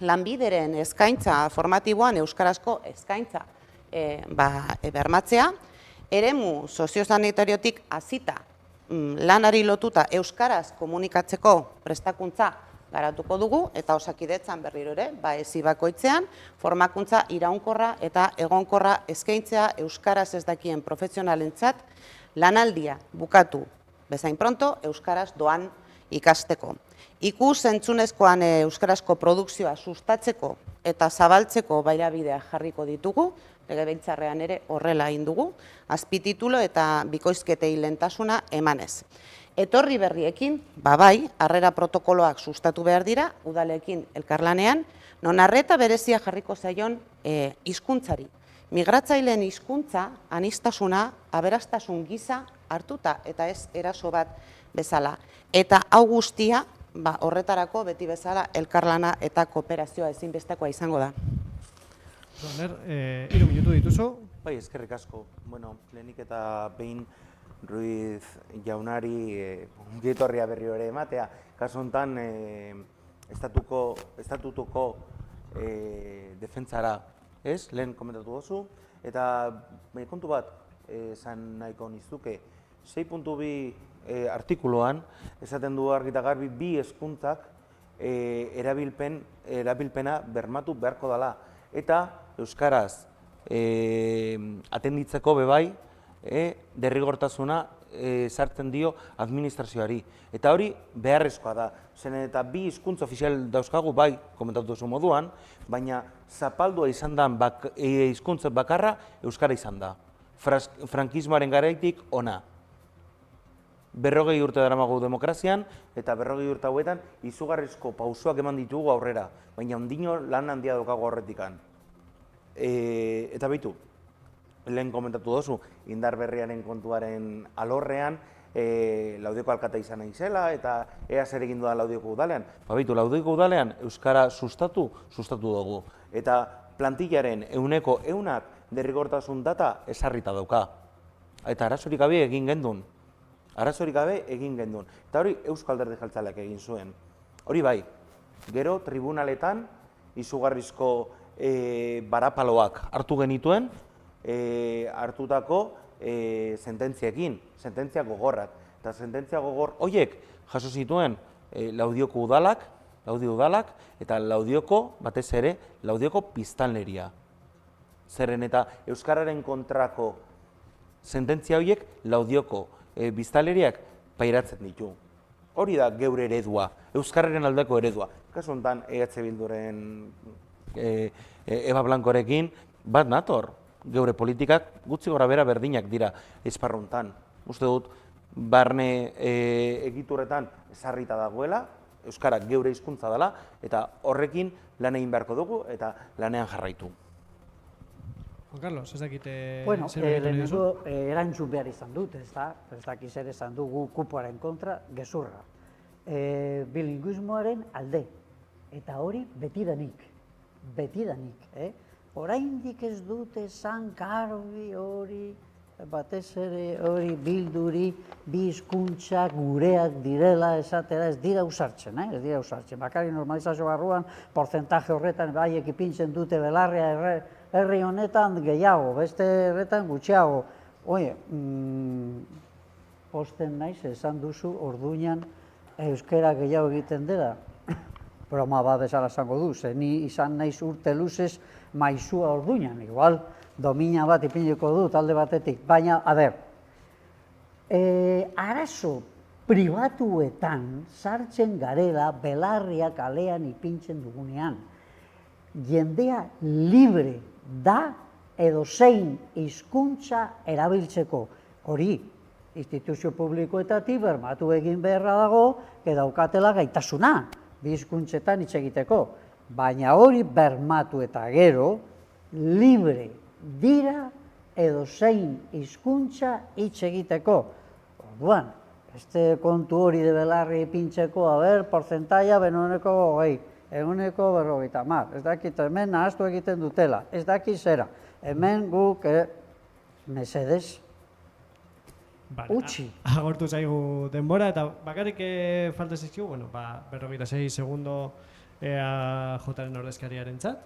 lanbideren eskaintza formatiboan euskarazko eskaintza bermatzea, eremu soziosanitariotik hasita lanari lotuta euskaraz komunikatzeko prestakuntza garatuko dugu eta Osakidetzan berriro ere, esi bakoitzean, formakuntza iraunkorra eta egonkorra eskaintzea euskaraz ez dakien profesionalentzat lanaldia bukatu bezain pronto euskaraz doan ikasteko. Ikus entzunezkoan euskarazko produkzioa sustatzeko eta zabaltzeko baliabideak jarriko ditugu, legebiltzarrean ere horrela egin dugu, azpititulo eta bikoizketei lehentasuna emanez. Etorri berriekin, bai, harrera protokoloak sustatu behar dira, udalekin elkarlanean, non arreta berezia jarriko zaion hizkuntzari. Migratzaileen hizkuntza, aniztasuna, aberastasun gisa hartuta eta ez eraso bat bezala. Eta hau guztia, horretarako beti bezala elkarlana eta kooperazioa ezinbestekoa izango da. Joner, 3 minutu dituzu. Bai, eskerrik asko. Bueno, lehenik eta behin Ruiz jaunari ongietorria berri ere ematea. Kasu honetan, estatutuko defentsara, ez? Lehen komentatu duzu. Eta kontu bat, esan nahiko nizuke, 6.2 artikuluan, esaten du argi eta garbi, bi hezkuntzak erabilpena bermatu beharko dela. Eta euskaraz atenditzeko bebai, derrigortasuna sartzen dio administrazioari. Eta hori beharrezkoa da. Zeren eta bi hizkuntza ofizial dauzkagu, bai, komentatu duzu moduan, baina zapaldua izan da hizkuntza bakarra euskara izan da. Frankismoaren garaitik ona. 40 urte daramagu demokrazian, eta 40 urte hauetan izugarrizko pausoak eman ditugu aurrera, baina ondino lan handia daukagu horretikan. Eta baitu, lehen komentatu duzu, indar berriaren kontuaren alorrean, Laudioko alkate izan nahi zela, eta ea zer egin dudan Laudioko udalean. Baitu, Laudioko udalean euskara sustatu dugu. Eta plantillaren 100% derrigortasun data esarrita dauka. Eta arazorik gabe egin gendun. Eta hori Eusko Alderdi Jeltzaleak egin zuen. Hori bai, gero tribunaletan izugarrizko barapaloak hartu genituen, hartutako sententziekin, sententzia gogorrak. Eta sententzia gogor horiek jaso zituen Laudioko udalak, eta Laudioko, batez ere, Laudioko biztanleria. Zerren eta euskararen kontrako sententzia horiek Laudioko biztanleriak pairatzen ditu. Hori da geure eredua, euskararen aldeko eredua. Kasu honetan EH Bilduren Eva Blancorekin bat nator. Geure politikak gutxi gora bera berdinak dira esparruntan. Uste dut, barne egiturretan esarrita dagoela, euskara geure hizkuntza dela, eta horrekin lan egin beharko dugu eta lanean jarraitu. Juan Carlos, ez dakite... Bueno, lehenengo erantzun behar izan dut, ez dakiz ere izan dugu kupoaren kontra, gezurra. Bilinguismoaren alde, eta hori betidanik. Oraindik ez dute esan garbi hori, batez ere hori bilduri, bi hizkuntzak gureak direla esatera, ez dira usartzen, ez dira usartzen. Bakari normalizazio barruan, porcentaje horretan baiek ipintzen dute belarria herri honetan gehiago, beste herretan gutxiago. Oie, posten naiz esan duzu orduñan euskera gehiago egiten dela. Broma bat bezala esango du, ze ni izan naiz urte luzez maizua orduñan, igual domina bat ipiniko du talde batetik, baina, a ber, arazo pribatuetan sartzen garela belarria kalean ipintzen dugunean. Jendea libre da edozein hizkuntza erabiltzeko. Hori, instituzio publikoetatik bermatu egin beharra dago, daukatela gaitasuna, bi hizkuntzetan hitz egiteko. Baina hori bermatu eta gero, libre dira edozein hizkuntza hitz egiteko. Orduan, beste kontu hori de belarri ipintzeko, porcentaia benuneko 20. 50%, ez dakit hemen nahaztu egiten dutela, ez dakit zera. Hemen guk, mesedez, utzi. Agortu zaigu denbora, eta bakarrik falta zizkigu, bueno, 46 segundo EAJaren ordezkariaren txat.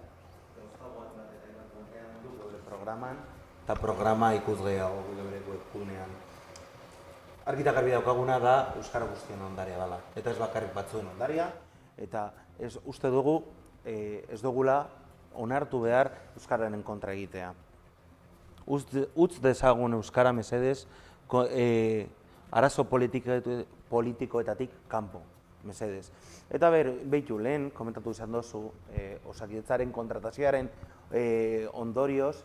Programan, eta programa ikusgehiago gure webgunean. Argi eta garbi daukaguna da Euskara guztien ondarea dela, eta ez bakarrik batzuen ondaria, Eta uste dugu ez dugula onartu behar euskararen kontra egitea. Utz dezagun euskara mesedez arazo politikoetatik kanpo, mesedez. Eta behitu, lehen komentatu izan dozu, Osakidetzaren kontratazioaren ondorioz,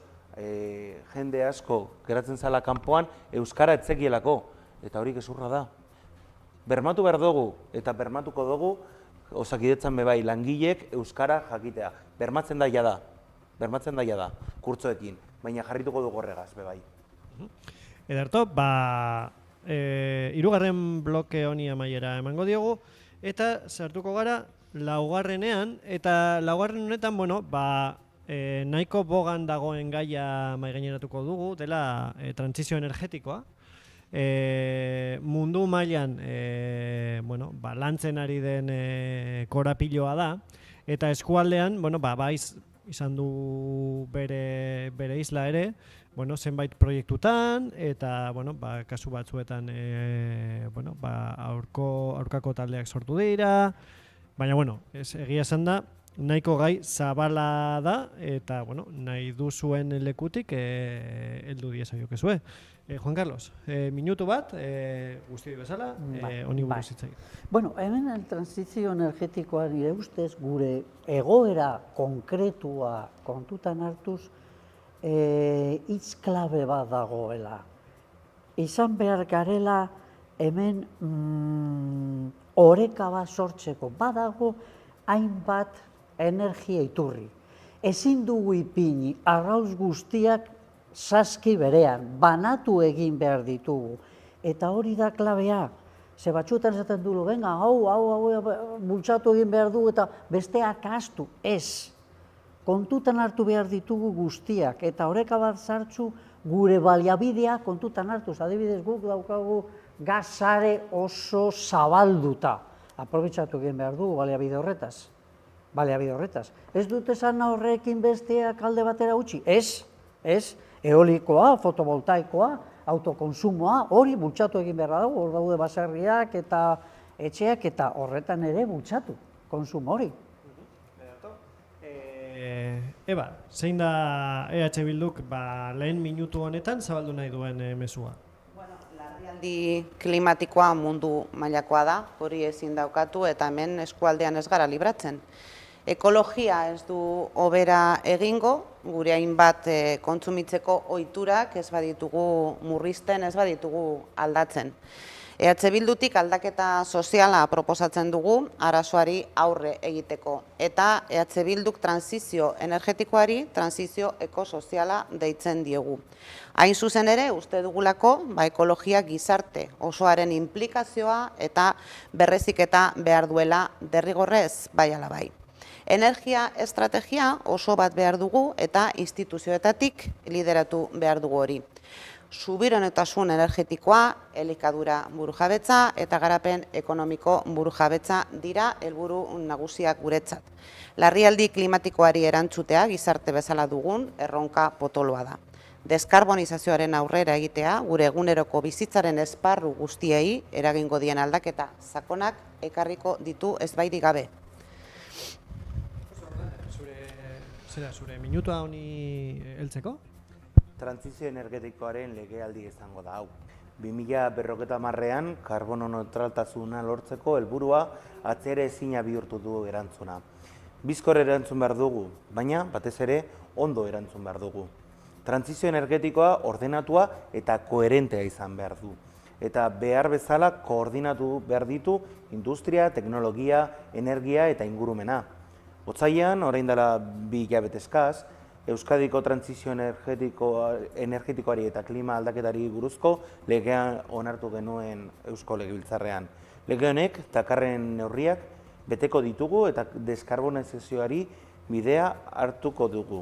jende asko geratzen zala kanpoan euskara etzekielako, eta hori gezurra da. Bermatu behar dugu, eta bermatuko dugu, Osakidetzan bebai langilek euskara jakitea. Bermatzen da jada, kurtzoekin, baina jarrituko dugu horregaz, bebai. Ederto, hirugarren bloke honi amaiera emango diogu, eta sartuko gara laugarrenean, eta laugarren honetan, nahiko bogan dagoen gaia maigaineratuko dugu, dela trantsizio energetikoa. Mundu mailan lantzen ari den korapiloa da, eta eskualdean izan du bere isla ere, zenbait proiektutan, eta kasu batzuetan aurkako taldeak sortu dira, baina egia esan da, nahiko gai zabala da, eta nahi duzuen lekutik heldu diezaiokezue. Juan Carlos, minutu bat, guzti bezala, honi buruz hitz egin. Hemen trantsizio energetikoa nire ustez gure egoera konkretua kontutan hartuz hitz klabe bat dagoela. Izan behar garela hemen oreka bat sortzeko badago hainbat energia iturri. Ezin dugu ipini arrauz guztiak saski berean, banatu egin behar ditugu. Eta hori da klabea. Ze batzuetan esaten dugu, venga, hau, bultzatu egin behar dugu eta besteak ahaztu. Ez. Kontutan hartu behar ditugu guztiak. Eta oreka bat sartzu gure baliabidea kontutan hartuz. Adibidez guk daukagu gazare oso zabalduta. Aprobetxatu egin behar dugu baliabide horretaz. Ez dut esan horrekin besteak alde batera utzi? Ez. Eolikoa, fotovoltaikoa, autokonsumoa, hori bultzatu egin behar dago, hor daude baserriak eta etxeak eta horretan ere bultzatu, konsumo hori. Eba, zein da EH Bilduk lehen minutu honetan zabaldu nahi duen mezua? Larrialdi klimatikoa mundu mailakoa da, hori ezin daukatu eta hemen eskualdean ez gara libratzen. Ekologia ez du hobera egingo, gure hainbat kontsumitzeko ohiturak ez baditugu murrizten, ez baditugu aldatzen. EH Bildutik aldaketa soziala proposatzen dugu arazoari aurre egiteko. Eta EH Bilduk trantsizio energetikoari trantsizio ekosoziala deitzen diogu. Hain zuzen ere, uste dugulako, ekologia gizarte osoaren implikazioa eta berreziketa behar duela derrigorrez bai ala bai. Energia estrategia oso bat behar dugu eta instituzioetatik lideratu behar dugu hori. Subiranotasun energetikoa, elikadura burujabetza eta garapen ekonomiko burujabetza dira helburu nagusiak guretzat. Larrialdi klimatikoari erantzutea gizarte bezala dugun erronka potoloa da. Deskarbonizazioaren aurrera egitea, gure eguneroko bizitzaren esparru guztiei eragingo dien aldaketa sakonak ekarriko ditu ezbairik gabe. Zure minutua honi heltzeko? Trantsizio energetikoaren legealdi izango da hau. 2050ean karbono neutraltasuna lortzeko helburua atzera ezina bihurtu du erantzuna. Bizkor erantzun behar dugu, baina batez ere ondo erantzun behar dugu. Trantsizio energetikoa ordenatua eta koherentea izan behar du. Eta behar bezala koordinatu behar ditu industria, teknologia, energia eta ingurumena. Otsailean, orain dela 2 hilabete eskaz, Euskadiko trantsizio energetikoari eta klima aldaketari buruzko legea onartu genuen Eusko Legebiltzarrean. Lege honek dakarren neurriak beteko ditugu eta deskarbonizazioari bidea hartuko dugu.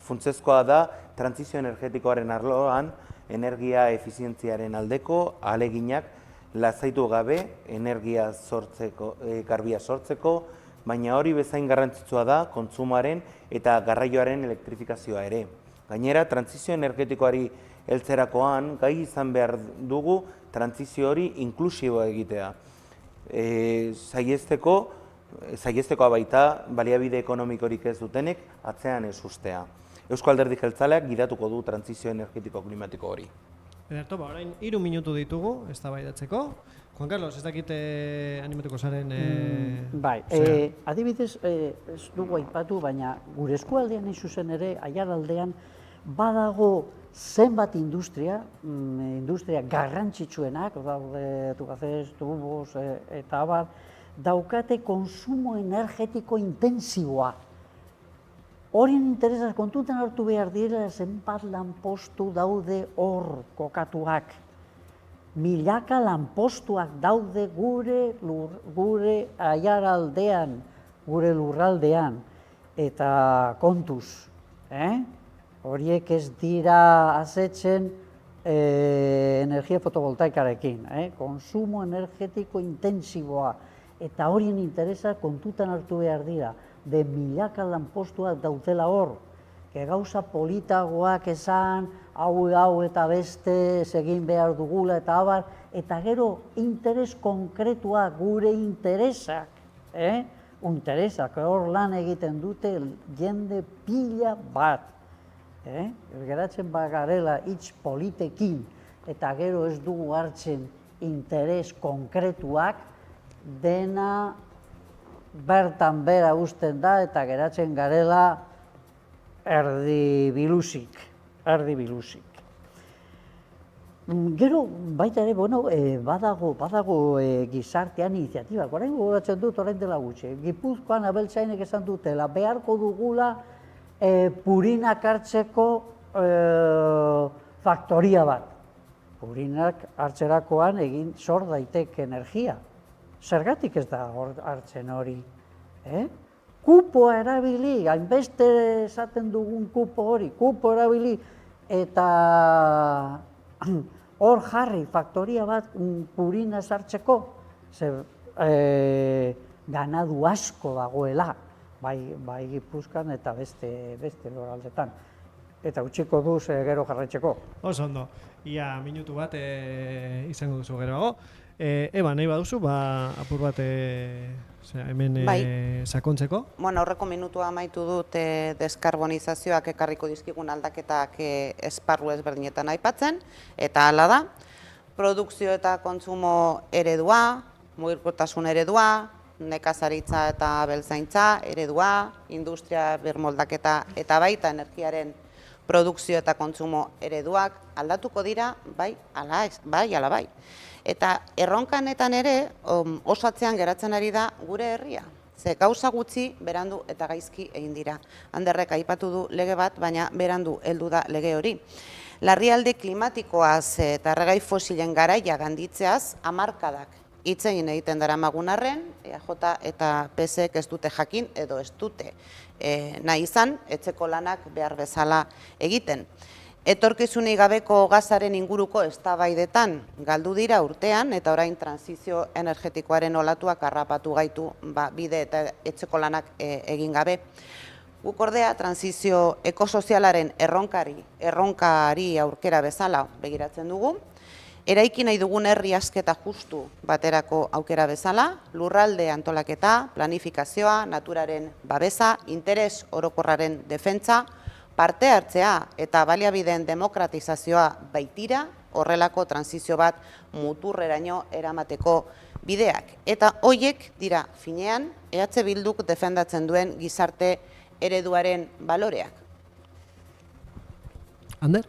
Funtsezkoa da trantsizio energetikoaren arloan energia efizientziaren aldeko ahaleginak lasaitu gabe energia garbia sortzeko, baina hori bezain garrantzitsua da kontsumoaren eta garraioaren elektrifikazioa ere. Gainera, trantsizio energetikoari heltzerakoan gai izan behar dugu trantsizio hori inklusiboa egitea. Saihesteko saihestekoa baita, baliabide ekonomikorik ez dutenek atzean ez ustea. Eusko Alderdi Jeltzaleak gidatuko du trantsizio energetiko klimatiko hori. Ederto, orain 3 minutu ditugu eztabaidatzeko. Juan Carlos, ez dakite animatuko zaren... Bai, adibidez, ez dugu aipatu, baina gure eskualdean hain zuzen ere, Aiaraldean, badago zenbat industria garrantzitsuenak, daude Tubacex, Tubos eta abar, daukate konsumo energetiko intensiboa. Horien interesaz kontutan hartu behar dira zenbat lanpostu daude hor kokatuak. Milaka lanpostuak daude gure Aiaraldean, gure lurraldean, eta kontuz. Horiek ez dira asetzen energia fotovoltaikarekin, konsumo energetiko intensiboa, eta horien interesa kontutan hartu behar dira, de milaka lanpostuak daudela hor, gauza politagoak esan, hau eta beste egin behar dugula eta abar, eta gero interes konkretua, gure interesak, hor lan egiten dute jende pila bat. Geratzen bagarela hitz politekin eta gero ez dugu hartzen interes konkretuak, dena bertan bera uzten da eta geratzen garela erdi bilusik. Gero, baita ere, badago gizartean iniziatibak. Orain gogoratzen dut orain dela gutxi. Gipuzkoan abeltzainek esan dutela, beharko dugula purinak hartzeko faktoria bat. Purinak hartzerakoan egin sor daiteke energia. Zergatik ez da hartzen hori? Kupoa erabili, hainbeste esaten dugun kupo erabili, eta hor jarri faktoria bat purina sartzeko, ganadu asko dagoela, bai Gipuzkoan eta beste lurraldetan. Eta utziko du gero jarraitzeko. Oso ondo, ia minutu bat izango duzu geroago. Eba, nahi baduzu, apur bat hemen sakontzeko? Aurreko minutua amaitu dut deskarbonizazioak ekarriko dizkigun aldaketak esparru ezberdinetan aipatzen, eta hala da, produkzio eta kontsumo eredua, mugikortasun eredua, nekazaritza eta abeltzaintza eredua, industria birmoldaketa eta baita energiaren produkzio eta kontsumo ereduak aldatuko dira, bai, ala bai. Eta erronkanetan ere osatzean geratzen ari da gure herria. Ze gauza gutxi berandu eta gaizki egin dira. Anderrek aipatu du lege bat, baina berandu heldu da lege hori. Larrialdi klimatikoaz eta erregai fosilen garaia ganditzeaz hamarkadak hitz egiten daramagun arren, EAJ eta PSek ez dute jakin edo ez dute nahi izan etxeko lanak behar bezala egiten. Etorkizunik gabeko gazaren inguruko eztabaidetan galdu dira urtean eta orain trantsizio energetikoaren olatuak harrapatu gaitu bide eta etxeko lanak egin gabe. Guk ordea trantsizio ekosozialaren erronkari aurkera bezala begiratzen dugu. Eraiki nahi dugun herri asketa justu baterako aukera bezala, lurralde antolaketa, planifikazioa, naturaren babesa, interes orokorraren defentsa, parte hartzea eta baliabideen demokratizazioa baitira horrelako trantsizio bat muturreraino eramateko bideak. Eta hoiek dira finean EH Bilduk defendatzen duen gizarte ereduaren baloreak. Ander?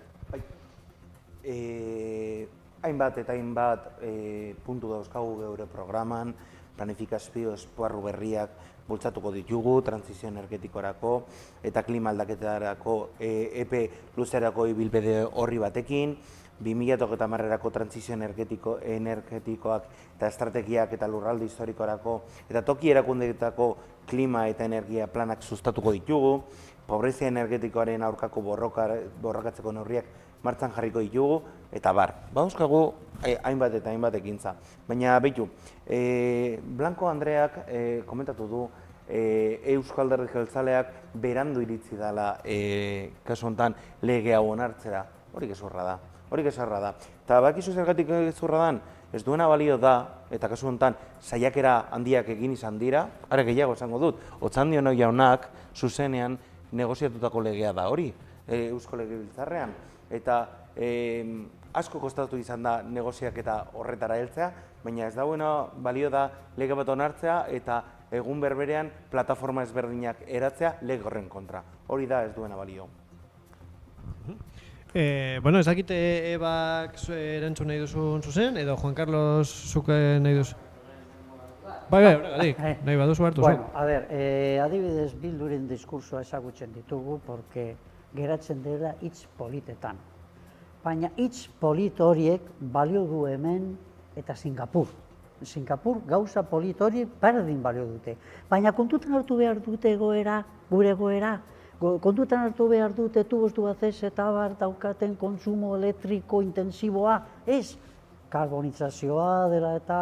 Hainbat eta hainbat puntu dauzkagu geure programan, planifikazio esparru berriak bultzatuko ditugu, trantsizio energetikorako eta klima aldaketarako epe luzerako ibilbide horri batekin, 2030erako trantsizio energetikoak eta estrategiak eta lurralde historikorako eta toki erakundeetako klima eta energia planak sustatuko ditugu, pobrezia energetikoaren aurkako borrokatzeko neurriak martxan jarriko ditugu, eta bar. Badauzkagu hainbat eta hainbat ekintza. Baina, behitu, Blanco Andreak komentatu du Eusko Alderdi Jeltzaleak berandu iritzi dela kasu honetan lege hau onartzera. Hori gezurra da. Eta bakizu zergatik gezurra dan, Ez duena balio da, eta kasu honetan saiakera handiak egin izan dira, are gehiago esango dut, Otxandiano jaunak zuzenean negoziatutako legea da hori, Eusko Legebiltzarrean, eta asko kostatu izan da negoziaketa horretara heltzea, baina ez dagoena balio da lege bat onartzea eta egun berberean plataforma ezberdinak eratzea lege horren kontra. Hori da ez duena balio. Bueno, ezakite Ebak erantzun nahi duzun zuzen, edo Juan Carlos zuke nahi duzu? Bai, horregatik, nahi baduzu hartu zu. Bueno, a ver, adibidez Bilduren diskursoa ezagutzen ditugu, porque geratzen dela hitz politetan. Baina hitz polit horiek balio du hemen eta Singapur. Singapur gauza polit hori berdin balio dute. Baina kontutan hartu behar dute egoera, gure egoera, kontutan hartu behar dute tubos Tubacex eta abar daukaten kontsumo elektriko intensiboa, ez? Karbonizazioa dela eta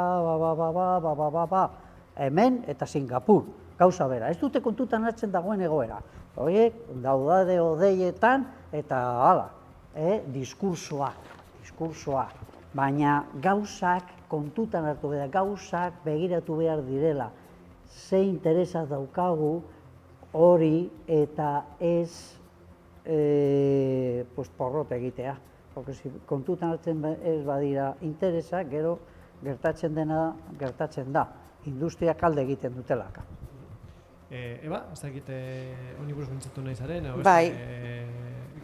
hemen eta Singapur, gauza bera. Ez dute kontutan hartzen dagoen egoera. Horiek, daudade odeietan eta hala, diskursoa. Baina gauzak kontutan hartu behar, gauzak begiratu behar direla. Ze interesa daukagu hori eta ez porrot egitea. Porque si kontutan hartzen ez badira interesa, gero gertatzen dena gertatzen da. Industria kalde egiten dutelaka. Eba, ez dakite honi buruz mintzatu nahi zaren? Bai,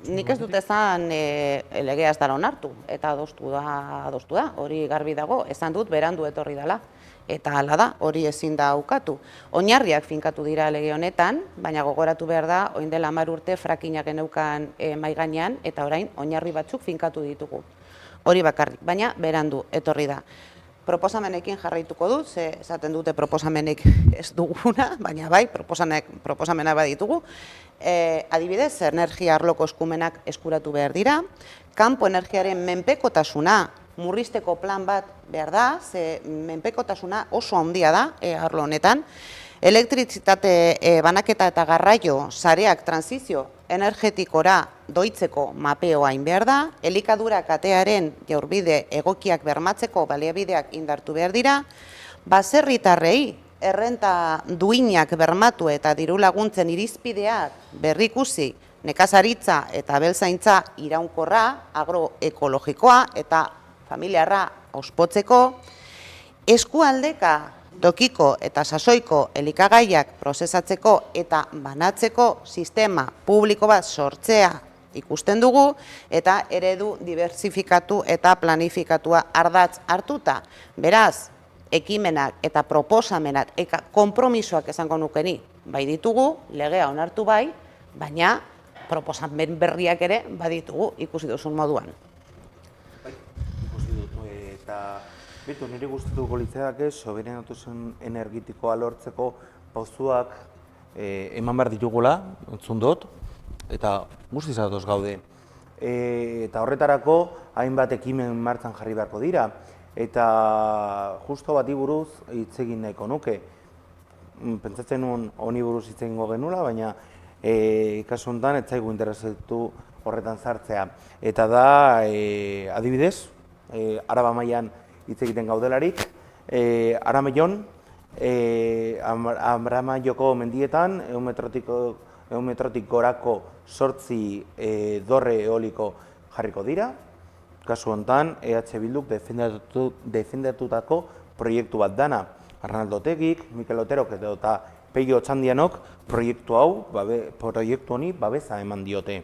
nik ez dut ezan legea ez dara onartu, eta adostu da, hori garbi dago, esan dut berandu etorri dela. Eta hala da, hori ezin da ukatu. Oinarriak finkatu dira lege honetan, baina gogoratu behar da, orain dela 10 urte frakinga geneukan mahai gainean, eta orain oinarri batzuk finkatu ditugu. Hori bakarrik, baina berandu etorri da. Proposamenekin jarraituko dut, ze esaten dute proposamenek ez duguna, baina bai, proposamena baditugu. Adibidez, energia arloko eskumenak eskuratu behar dira, kanpo energiaren menpekotasuna murrizteko plan bat behar da, ze menpekotasuna oso handia da arlo honetan. Elektrizitate banaketa eta garraio sareak transizio energetikora doitzeko mapeoa hain behar da, elikadura katearen jaurbide egokiak bermatzeko baliabideak indartu behar dira, baserritarrei errenta duinak bermatu eta diru laguntzen irizpideak berrikusi nekazaritza eta abeltzaintza iraunkorra, agroekologikoa eta familiarra ospotzeko, eskualdeka tokiko eta sasoiko elikagaiak prozesatzeko eta banatzeko sistema publiko bat sortzea ikusten dugu, eta eredu diversifikatu eta planifikatua ardatz hartuta. Beraz, ekimenak eta proposamenak eta konpromisoak esango nukeni bai ditugu, legea onartu bai, baina proposamen berriak ere baditugu ikusi duzun moduan. Eta bitu, niri gustatuko litzaidake soberantasun energetikoa lortzeko pauzuak eman behar ditugula, entzun dut, eta guztiz ados gaude. Eta horretarako hainbat ekimen martxan jarri beharko dira. Eta justo bati buruz hitz egin nahiko nuke. Pentsatzen nuen honi buruz hitz egingo genula, baina kasu honetan ez zaigu interesatu horretan sartzea. Eta da, adibidez, Araba mailan hitz egiten gaudelarik, Aramaioko mendietan 100 metrotik gorako 8 dorre eoliko jarriko dira. Kasu honetan, EH Bilduk defendatutako proiektu bat dana. Arnaldo Otegik, Mikel Oterok eta Peio Otxandianok proiektu honi babesa eman diote.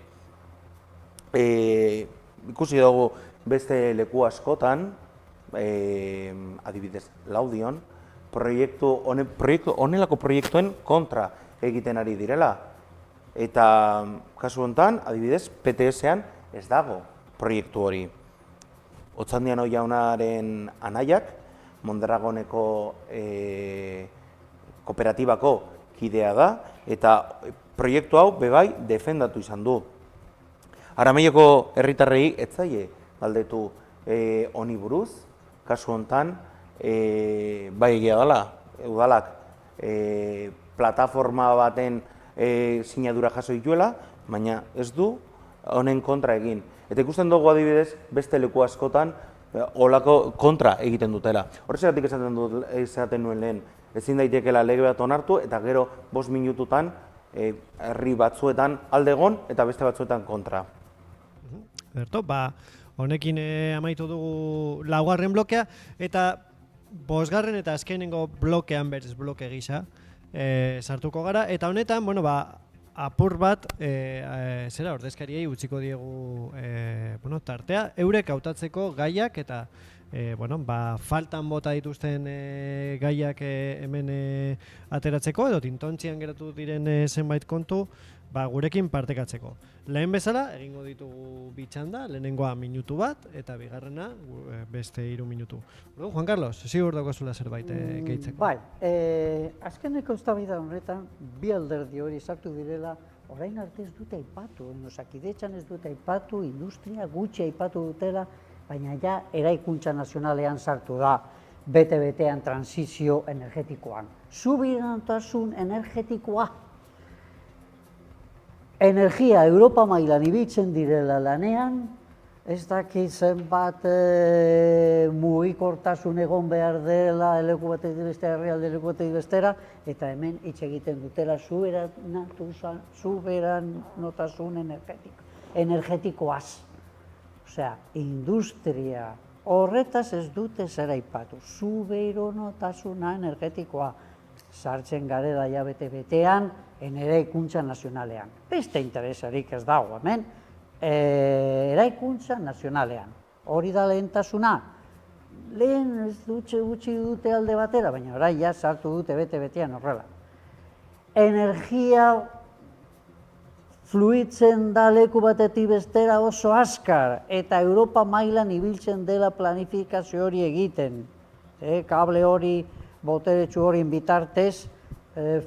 Ikusi dugu beste leku askotan, adibidez Laudion, honelako proiektuen kontra egiten ari direla. Eta kasu honetan, adibidez, PTS-ean ez dago proiektu hori. Otxandiano jaunaren anaiak, Mondragoneko kooperatibako kidea da, eta proiektu hau bebai defendatu izan du. Aramaioko herritarrei ez zaie galdetu honi buruz, kasu honetan, bai egia dela, udalak plataforma baten sinadura jaso dituela, baina ez du honen kontra egin. Eta ikusten dugu adibidez, beste leku askotan, olako kontra egiten dutela. Horrexegatik esaten nuen lehen, ezin daitekeela lege bat onartu eta gero 5 minututan herri batzuetan alde egon eta beste batzuetan kontra. Berto, honekin amaitu dugu laugarren blokea eta bosgarren eta azkenengo blokean berez bloke gisa sartuko gara eta honetan, apur bat zera ordezkariei utziko diegu tartea, eurek hautatzeko gaiak eta faltan bota dituzten gaiak hemen ateratzeko edo tintontzian geratu diren zenbait kontu gurekin partekatzeko. Lehen bezala egingo ditugu bitxanda, lehenengoa minutu bat eta bigarrena beste 3 minutu. Juan Carlos, ziur dagoazula zerbait gehitzeko. Bai, azkeneko eztabaida honetan bi alderdi hori sartu direla, orain arte ez dute aipatu, Osakidetzan ez dute aipatu, industria gutxi aipatu dutela, baina ja eraikuntza nazionalean sartu da, bete-betean transizio energetikoan. Subiranotasun energetikoa. Energia Europa mailan ibiltzen direla lanean, ez dakit zenbat mugikortasun egon behar dela leku batetik bestera, herrialde leku batetik bestera, eta hemen hitz egiten dutela suberanotasun energetikoaz. Osea, industria horretaz ez dute zer aipatu, suberanotasuna energetikoa. Sartzen garela ja bete-betean, eraikuntza nazionalean. Beste interesarik ez dago hemen, eraikuntza nazionalean. Hori da lehentasuna. Lehen ez gutxi dute alde batera, baina orain ja sartu dute bete-betean horrela. Energia fluitzen da leku batetik bestera oso azkar, eta Europa mailan ibiltzen dela planifikazio hori egiten. Kable hori, boteretsu horien bitartez,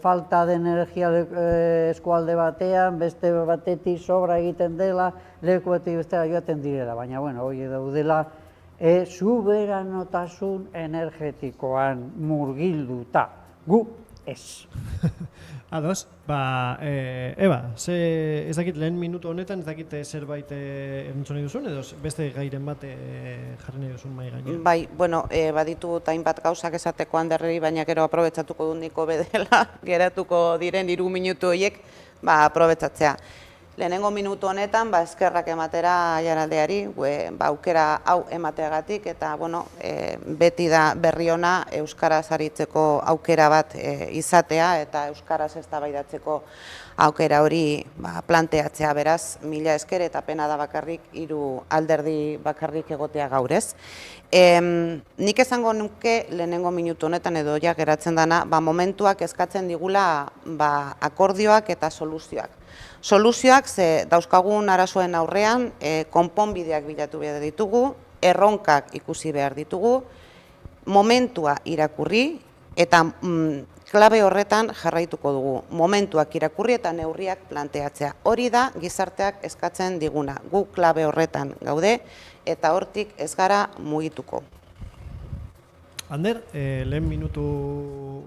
falta de energia eskualde batean, beste batetik sobra egiten dela, leku batetik bestera joaten direla, baina hori daudela suberanotasun energetikoan murgilduta, gu ez. Ados, Eba, ez dakit lehen minutu honetan, ez dakit zerbait entzun nahi duzun, edo beste gairen bat jarri nahi duzun mai gainean? Bai, baditu hainbat gauzak esateko Anderreri, baina gero aprobetsatuko dut niko bedela, geratuko diren 3 minutu horiek, aprobetsatzea. Lehenengo minutu honetan, eskerrak ematera Aiaraldeari, aukera hau emateagatik, eta beti da berri ona euskaraz aritzeko aukera bat izatea, eta euskaraz eztabaidatzeko aukera hori planteatzea, beraz, mila esker eta pena da bakarrik 3 alderdi bakarrik egotea gaur ez. Nik esango nuke lehenengo minutu honetan edo ja geratzen dana, momentuak eskatzen digula akordioak eta soluzioak. Soluzioak dauzkagun arazoen aurrean konponbideak bilatu behar ditugu, erronkak ikusi behar ditugu, momentua irakurri eta klabe horretan jarraituko dugu. Momentuak irakurri eta neurriak planteatzea. Hori da gizarteak eskatzen diguna. Gu klabe horretan gaude eta hortik ez gara mugituko. Ander, lehen minutu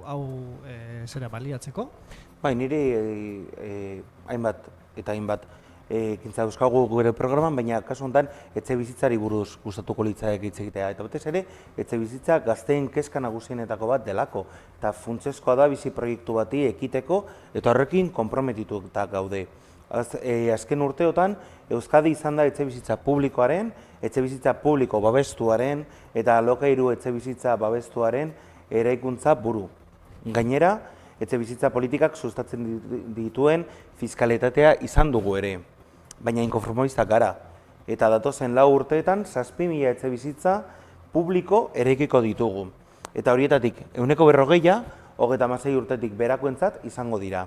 hau zera baliatzeko? Bai, niri hainbat eta hainbat ekintza dauzkagu gure programan, baina kasu honetan etxe bizitzari buruz gustatuko litzaidake hitz egitea. Eta batez ere, etxe bizitza gazteen kezka nagusienetako bat delako. Eta funtsezkoa da bizi proiektu bati ekiteko eta horrekin konprometituta gaude. Azken urteotan, Euskadi izan da etxe bizitza publikoaren, etxe bizitza publiko babestuaren eta alokairu etxe bizitza babestuaren eraikuntza buru. Gainera, etxe bizitza politikak sustatzen dituen fiskalitatea izan dugu ere, baina inkonformistak gara. Eta datozen 4 urteetan 7.000 etxe bizitza publiko eraikiko ditugu. Eta horietatik 140 36 urtetik berakoentzat izango dira.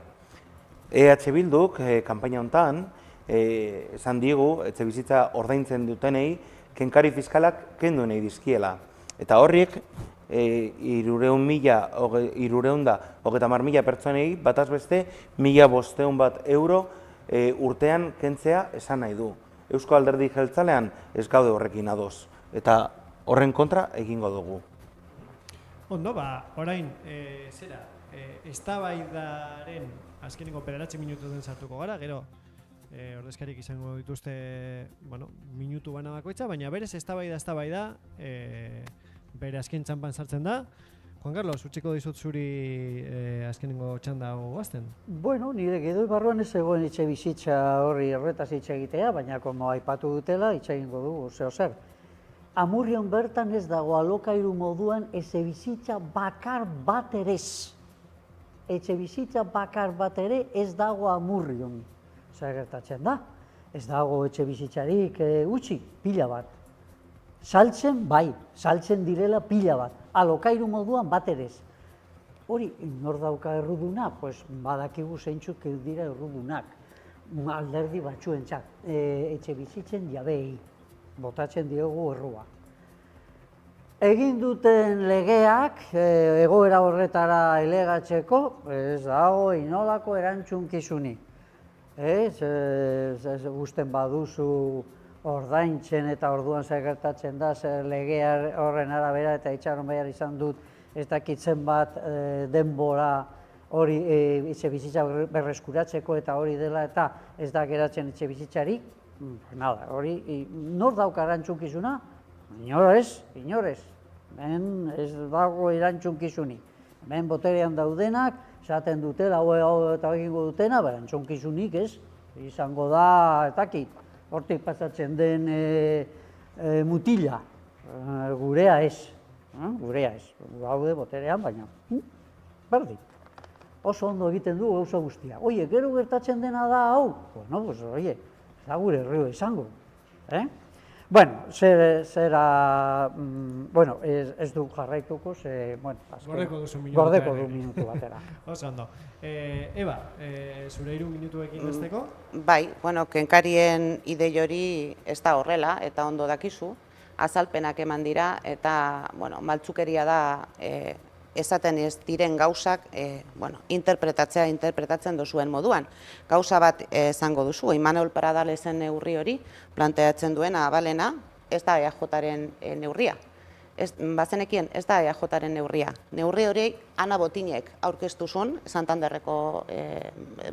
EH Bilduk kanpaina honetan esan digu etxe bizitza ordaintzen dutenei kenkari fiskalak kendu nahi dizkiela. Eta horriek 330.000 pertsonei bataz beste 1.500 bat euro urtean kentzea esan nahi du. Eusko Alderdi Jeltzalean ez gaude horrekin ados eta horren kontra egingo dugu. Ondo, orain, eztabaidaren azkeneko 9 minutu den sartuko gara, gero ordezkarik izango dituzte, bueno, minutu bana bakoitza, baina berez eztabaida, bere azken txanpan sartzen da. Juan Carlos, utziko dizut zuri azkenengo txanda goazten? Bueno, nire gidoi barruan ez egoen etxe bizitza horri horretaz hitz egitea, baina como aipatu dutela, hitz egingo dugu, zeo zer. Amurrion bertan ez dago alokairu moduan etxe bizitza bakar bat ere ez. Etxe bizitza bakar bat ere ez dago Amurrion. Zer gertatzen da? Ez dago etxe bizitzarik utzi, pila bat. Saltzen, bai, saltzen direla pila bat. Alokairu moduan bat ere ez. Hori, nor dauka erruduna? Pues badakigu zeintzuk dira errudunak. Alderdi batzuentzat, etxe bizitzen jabeei, botatzen diogu errua. Egin duten legeak, egoera horretara elegatzeko, ez dago inolako erantzunkizunik. Gusten baduzu ordaintzen eta orduan zer gertatzen da, zer legea horren arabera eta itxaron behar izan dut ez dakitzen bat denbora hori etxe bizitza berreskuratzeko eta hori dela eta ez da geratzen etxe bizitzarik, nada, hori nor dauka erantzunkizuna? Inorez. Hemen ez dago erantzunkizunik. Hemen boterean daudenak, esaten dutela, hau eta egingo dutena, erantzunkizunik ez, izango da, ez dakit. Hortik pasatzen den mutila, gurea ez, gaude boterean, baina berdin. Oso ondo egiten du gauza guztia. Oie, gero gertatzen dena da hau, bueno, pues oie, da gure herria izango. Bueno, bueno, ez du jarraituko, gordeko du minutu batera. Oso ondo. Eba, zure 3 minutuekin besteko? Bai, bueno, kenkarien idei hori ez da horrela, eta ondo dakizu, azalpenak eman dira, eta, bueno, maltzukeria da esaten ez diren gauzak, interpretatzen duzuen moduan. Gauza bat esango duzu, Imanol Paradalezen neurri hori planteatzen duena balena, ez da EAJaren neurria. Bazenekien, ez da EAJaren neurria. Neurri hori Ana Botinek aurkeztu zuen,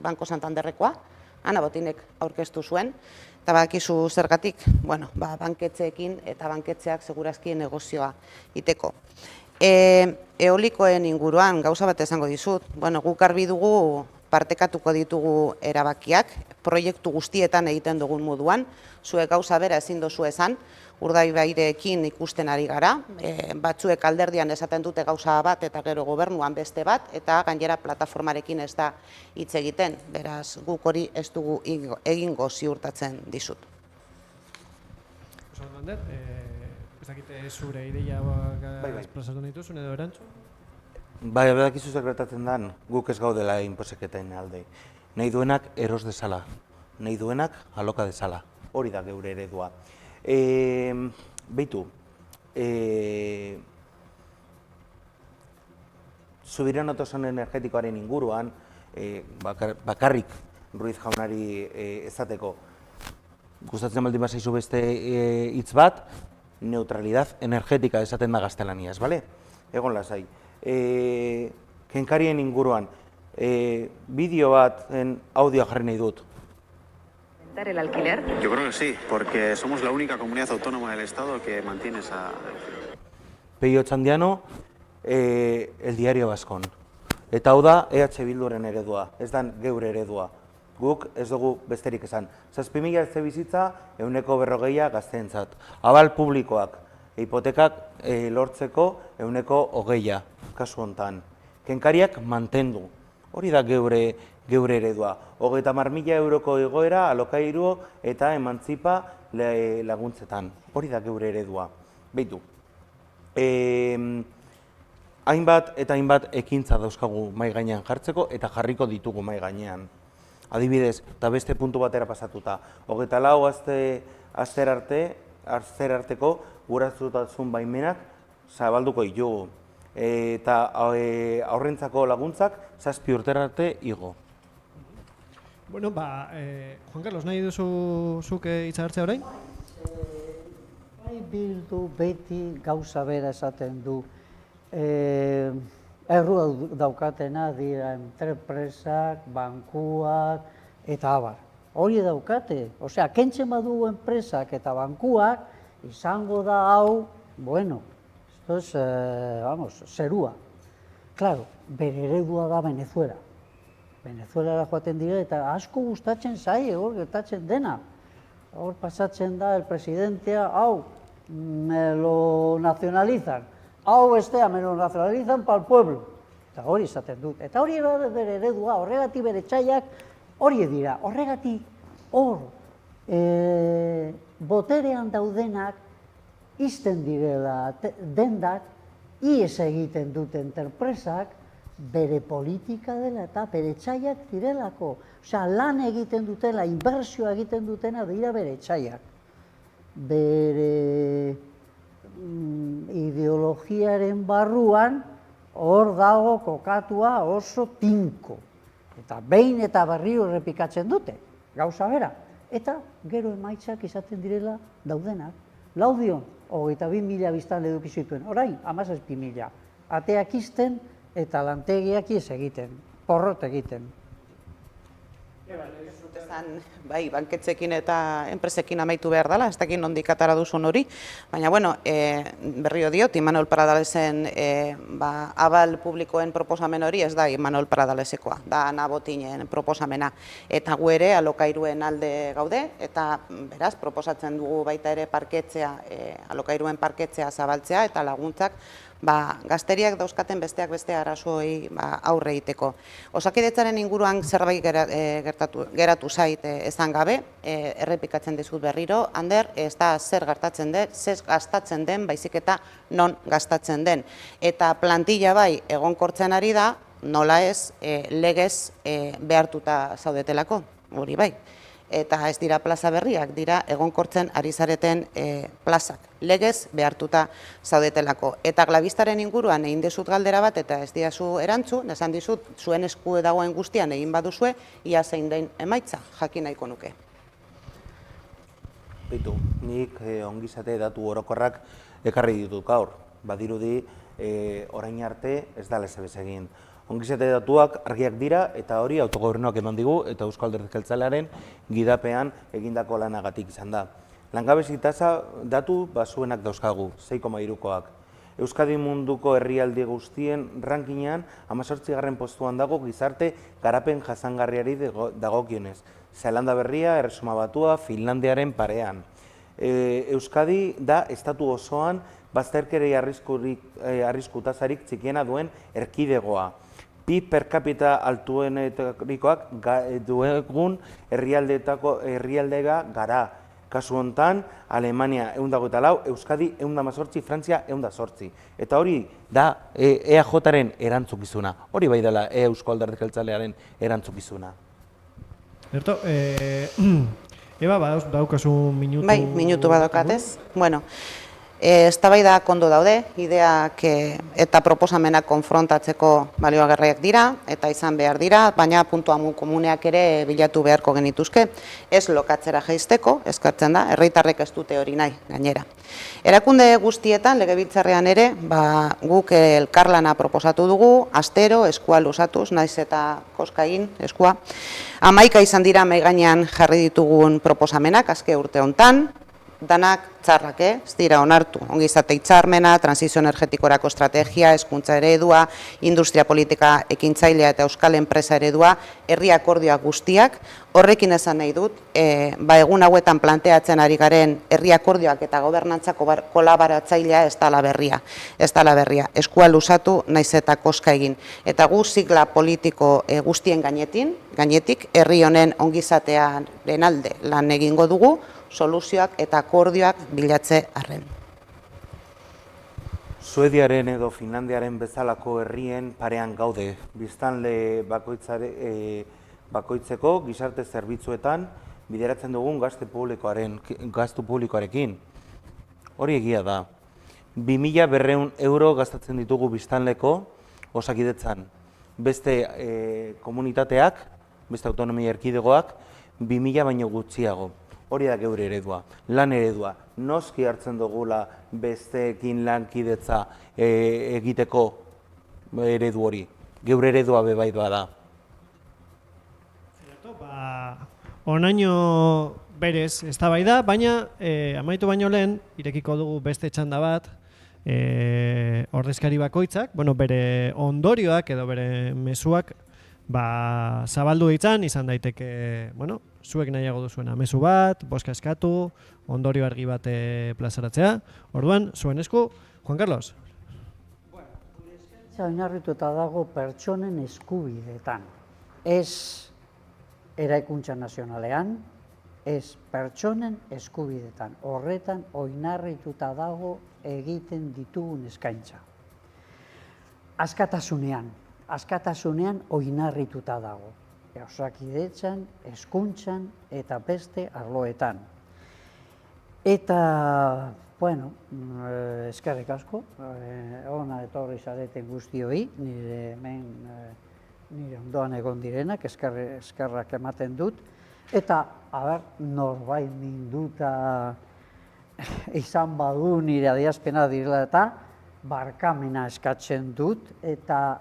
Banko Santanderrekoa, Ana Botinek aurkeztu zuen, eta badakizu zergatik, banketxeekin eta banketxeak segurazki negozioa iteko. Eolikoen inguruan gauza bat esango dizut, guk argi dugu partekatuko ditugu erabakiak, proiektu guztietan egiten dugun moduan, zuek gauza bera ezin dozu esan, Urdaibairekin ikusten ari gara, batzuek alderdian esaten dute gauza bat eta gero gobernuan beste bat, eta gainera plataformarekin ez da hitz egiten, beraz guk hori ez dugu egingo ziurtatzen dizut. Oso handet, ez dakite zure ideia esplazatu dituzun edo erantzun? Bai, badakizu zer gertatzen den, guk ez gaudela inposeketen alde. Nahi duenak eros dezala, nahi duenak aloka dezala, hori da geure eredua. Beitu, subiranotasun energetikoaren inguruan, bakarrik Ruiz jaunari ezateko, gustatzen baldin bazaizu beste hitz bat, neutralidad energetika esaten da gaztelaniaz, bale? Egon lasai. Kenkarien inguruan, bideo bat audioa jarri nahi dut. ¿El alquiler? Yo creo que sí, porque somos la única comunidad autónoma del Estado que mantiene esa... Peio Txandiano, El Diario Baskon. Eta hau da EH Bilduren eredua, ez da geure eredua. Guk ez dugu besterik esan. 7.000 etxe bizitza, 140 gazteentzat. Abal publikoak, hipotekak lortzeko 120, kasu hontan. Kenkariak mantendu. Hori da geure eredua. 30.000 euroko egoera, alokairu eta emantzipa laguntzetan. Hori da geure eredua. Beitu. Hainbat eta hainbat ekintza dauzkagu mai gainean jartzeko eta jarriko ditugu mai gainean. Adibidez, eta beste puntu batera pasatuta, 24 aster arteko guraztutasun baimenak zabalduko ditugu. Eta aurrentzako laguntzak 7 urtera arte igo. Bueno, Juan Carlos, nahi duzu zuke hitza hartzea orain? Bai, Bildu beti gauza bera esaten du. Errua daukatena dira enpresak, bankuak eta abar. hori daukate. Osea, kentzen badugu enpresak eta bankuak, izango da hau, bueno, esto es, vamos, zerua. Claro, bere eredua da Venezuela. Venezuela joaten dira eta asko gustatzen zaie, hor gertatzen dena. Hor pasatzen da el presidentea, hau, me lo nacionalizan. Hau bestea, me lo nacionalizan para el pueblo. Eta hori izaten dut. Eta hori bere eredua, horregatik bere txaiak hori dira. Horregatik hor boterean daudenak izten direla dendak, ies egiten duten enpresak, bere politika dela eta bere txaiak direlako. Osea, lan egiten dutela, inbertsioa egiten dutena dira bere txaiak. Bere ideologiaren barruan hor dago kokatua oso tinko. Eta behin eta berriro errepikatzen dute, gauza bera. Eta gero emaitzak izaten direla daudenak. Laudion, 22.000 biztanle eduki zituen, orain 17.000. Ateak izten eta lantegiak ies egiten, porrot egiten. Bai, banketzekin eta enpresekin amaitu behar dela, ez dakit nondik atara duzun hori, baina, bueno, berriro diot, Imanol Paradalezen abal publikoen proposamen hori ez da Imanol Paradalesekoa, da Ana Botinen proposamena, eta gu ere alokairuen alde gaude, eta beraz, proposatzen dugu baita ere parketzea, alokairuen parketzea zabaltzea, eta laguntzak gazteriak dauzkaten besteak beste arazoei aurre egiteko. Osakidetzaren inguruan zerbait geratu zait ezan gabe, errepikatzen dizut berriro, Ander, ez da zer gastatzen den, baizik eta non gastatzen den. Eta plantilla bai egonkortzen ari da, nola ez legez behartuta zaudetelako, hori bai. Eta ez dira plaza berriak, dira egonkortzen ari zareten plazak, legez behartuta zaudetelako. Eta glabistaren inguruan egin dizut galdera bat eta ez diazu erantzun, esan dizut zuen esku dagoen guztian egin baduzue, ia zein den emaitza, jakin nahiko nuke. Beitu, nik ongizate datu orokorrak ekarri ditut gaur. Badirudi orain arte ez da lezebez egin. Ongizate datuak argiak dira eta hori autogobernuak eman digu eta Eusko Alderdi Jeltzalearen gidapean egindako lanagatik izan da. Langabezi tasa datu basuenak dauzkagu, 6,3koak. Euskadi munduko herrialde guztien rankingean 18. postuan dago gizarte garapen jasangarriari dagokionez. Zeelanda Berria, Erresuma Batua, Finlandiaren parean. Euskadi da estatu osoan bazterkerei arrisku tasarik txikiena duen erkidegoa. PIB per capita altuenetarikoak duegun herrialdega gara. Kasu hontan, Alemania 124, Euskadi 118, Frantzia 108. Eta hori da EAJaren erantzukizuna. Hori bai dela Eusko Alderdi Jeltzalearen erantzukizuna. Berto, Eba, daukazu minutu... Bai, minutu badokatez. Bueno, eztabaida kondo daude, ideak eta proposamenak konfrontatzeko balioagarriak dira, eta izan behar dira, baina puntu komuneak ere bilatu beharko genituzke. Ez lokatzera jaisteko, eskartzen da, herritarrek ez dute hori nahi, gainera. Erakunde guztietan, legebiltzarrean ere, guk elkarlana proposatu dugu, astero, eskua luzatuz, naiz eta koska egin, eskua. 11 izan dira mahai gainean jarri ditugun proposamenak, azke urte hontan, danak txarrak, ez dira onartu. Ongizate hitzarmena, transizio energetikorako estrategia, hezkuntza eredua, industria politika ekintzailea eta euskal enpresa eredua, herri akordioak guztiak. Horrekin esan nahi dut, egun hauetan planteatzen ari garen herri akordioak eta gobernantzako kolaboratzailea ez dela berria. Ez dela berria. Eskua luzatu naiz eta koska egin. Eta gu sigla politiko guztien gainetik, herri honen ongizatearen alde lan egingo dugu, soluzioak eta akordioak bilatze arren. Suediaren edo Finlandiaren bezalako herrien parean gaude. Biztanle bakoitzeko gizarte zerbitzuetan bideratzen dugun gastu publikoarekin. Hori egia da. 2.200 euro gastatzen ditugu biztanleko Osakidetzan. Beste komunitateak, beste autonomia erkidegoak, 2.000 baino gutxiago. Hori da geure eredua, lan eredua. Noski hartzen dugula besteekin lankidetza egiteko eredu hori. Geure eredua bebai doa da. onaino berez eztabaida, baina amaitu baino lehen irekiko dugu beste txanda bat ordezkari bakoitzak, bere ondorioak edo bere mezuak zabaldu ditzan, izan daiteke, zuek nahiago duzuena mezu bat, bozka eskatu, ondorio argi bat plazaratzea. Orduan, zuen esku, Juan Carlos. Oinarrituta dago pertsonen eskubideetan. Ez eraikuntza nazionalean, ez pertsonen eskubideetan. Horretan oinarrituta dago egiten ditugun eskaintza. Askatasunean oinarrituta dago. Osakidetzan, hezkuntzan eta beste arloetan. Eta, eskerrik asko, ona etorri zareten guztioi, nire ondoan egon direnak, eskerrak ematen dut, eta, norbait minduta izan badu nire adierazpena direla eta barkamena eskatzen dut, eta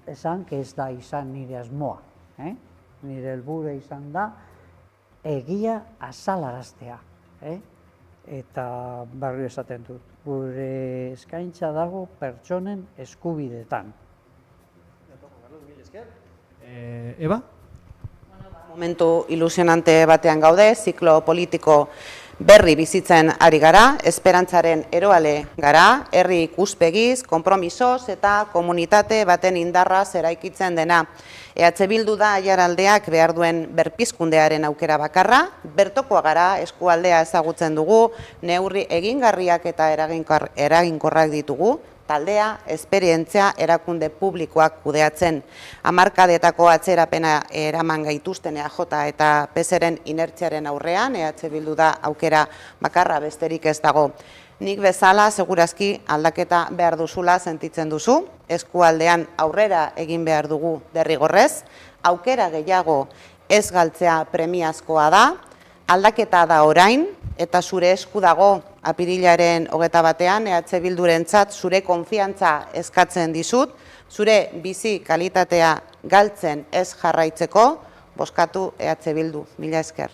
esan ez da izan nire asmoa. Nire helburua izan da egia azalaraztea. Eta barrio esaten dut, gure eskaintza dago pertsonen eskubideetan. Eba? Momentu ilusionante batean gaude, ziklo politiko berri bizitzen ari gara, esperantzaren eroale gara, herri ikuspegiz, konpromisoz eta komunitate baten indarraz eraikitzen dena. EH Bildu da Aiaraldeak behar duen berpizkundearen aukera bakarra, bertokoa gara, eskualdea ezagutzen dugu, neurri egingarriak eta eraginkorrak ditugu, taldea, esperientzia, erakunde publikoak kudeatzen. Hamarkadetako atzerapena eraman gaituzten EAJ eta PSren inertziaren aurrean, EH Bildu da aukera bakarra besterik ez dago. Nik bezala, segurazki aldaketa behar duzula sentitzen duzu, eskualdean aurrera egin behar dugu derrigorrez, aukera gehiago ez galtzea premiazkoa da, aldaketa da orain, eta zure esku dago apirilaren 21 EH Bildurentzat zure konfiantza eskatzen dizut, zure bizi kalitatea galtzen ez jarraitzeko, bozkatu EH Bildu. Mila esker.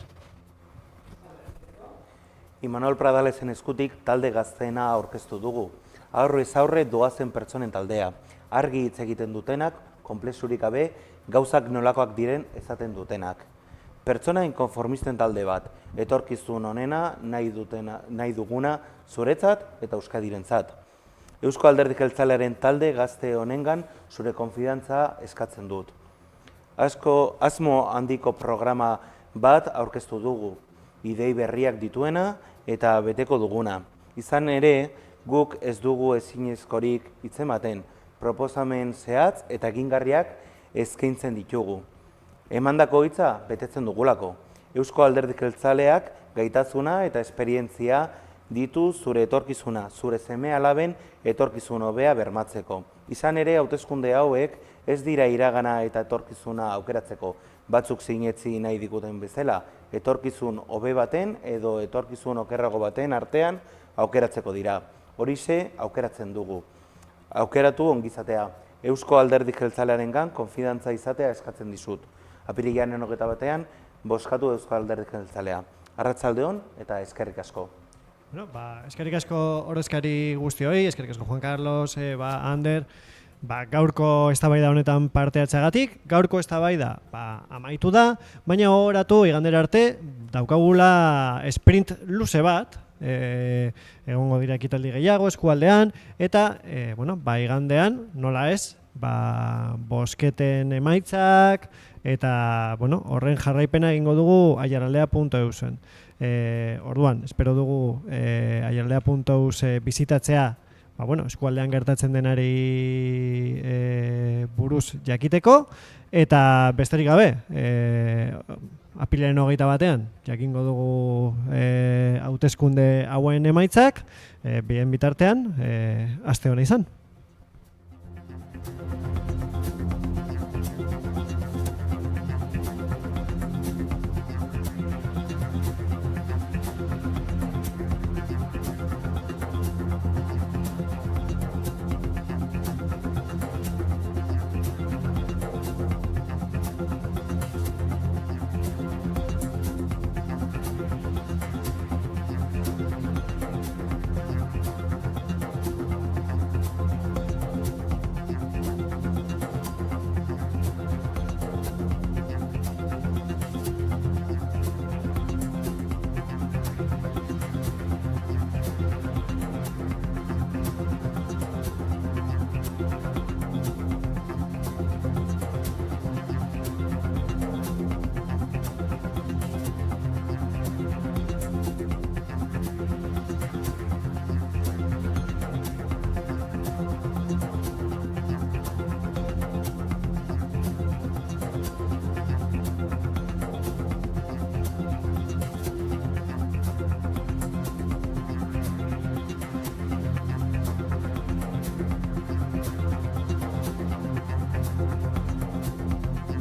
Imanol Pradalezen eskutik talde gazteena aurkeztu dugu. Aurrez aurre doazen pertsonen taldea. Argi hitz egiten dutenak, konplexurik gabe, gauzak nolakoak diren esaten dutenak. Pertsona inkonformisten talde bat, etorkizun honena nahi duguna zuretzat eta Euskadirentzat. Eusko Alderdi Jeltzalearen talde gazte honengan zure konfidantza eskatzen dut. Asmo handiko programa bat aurkeztu dugu, idei berriak dituena eta beteko duguna. Izan ere, guk ez dugu ezinezkorik hitzematen, proposamen zehatz eta egingarriak eskaintzen ditugu. Emandako hitza betetzen dugulako. Eusko Alderdi Jeltzaleak gaitasuna eta esperientzia ditu zure etorkizuna, zure seme-alaben etorkizun hobea bermatzeko. Izan ere, hauteskunde hauek ez dira iragana eta etorkizuna aukeratzeko. Batzuk sinetsi nahi diguten bezala, etorkizun hobe baten edo etorkizun okerrago baten artean aukeratzeko dira. Horixe aukeratzen dugu. Aukeratu ongizatea. Eusko Alderdi Jeltzalearengan konfidantza izatea eskatzen dizut. Apirilaren 21 bozkatu Eusko Alderdi Jeltzalea. Arratsalde on eta eskerrik asko. Eskerrik asko ordezkari guztioi, eskerrik asko Juan Carlos, Ander, gaurko eztabaida honetan parte hartzeagatik. Gaurko eztabaida amaitu da, baina horatu igandera arte daukagula sprint luze bat, egongo dira ekitaldi gehiago eskualdean, eta igandean nola ez, bozketen emaitzak, eta horren jarraipena egingo dugu aiaraldea.eusen. Orduan, espero dugu aiaraldea.eus bizitatzea eskualdean gertatzen denari buruz jakiteko, eta besterik gabe, apirilaren 21 jakingo dugu hauteskunde hauen emaitzak, bien bitartean, aste hona izan.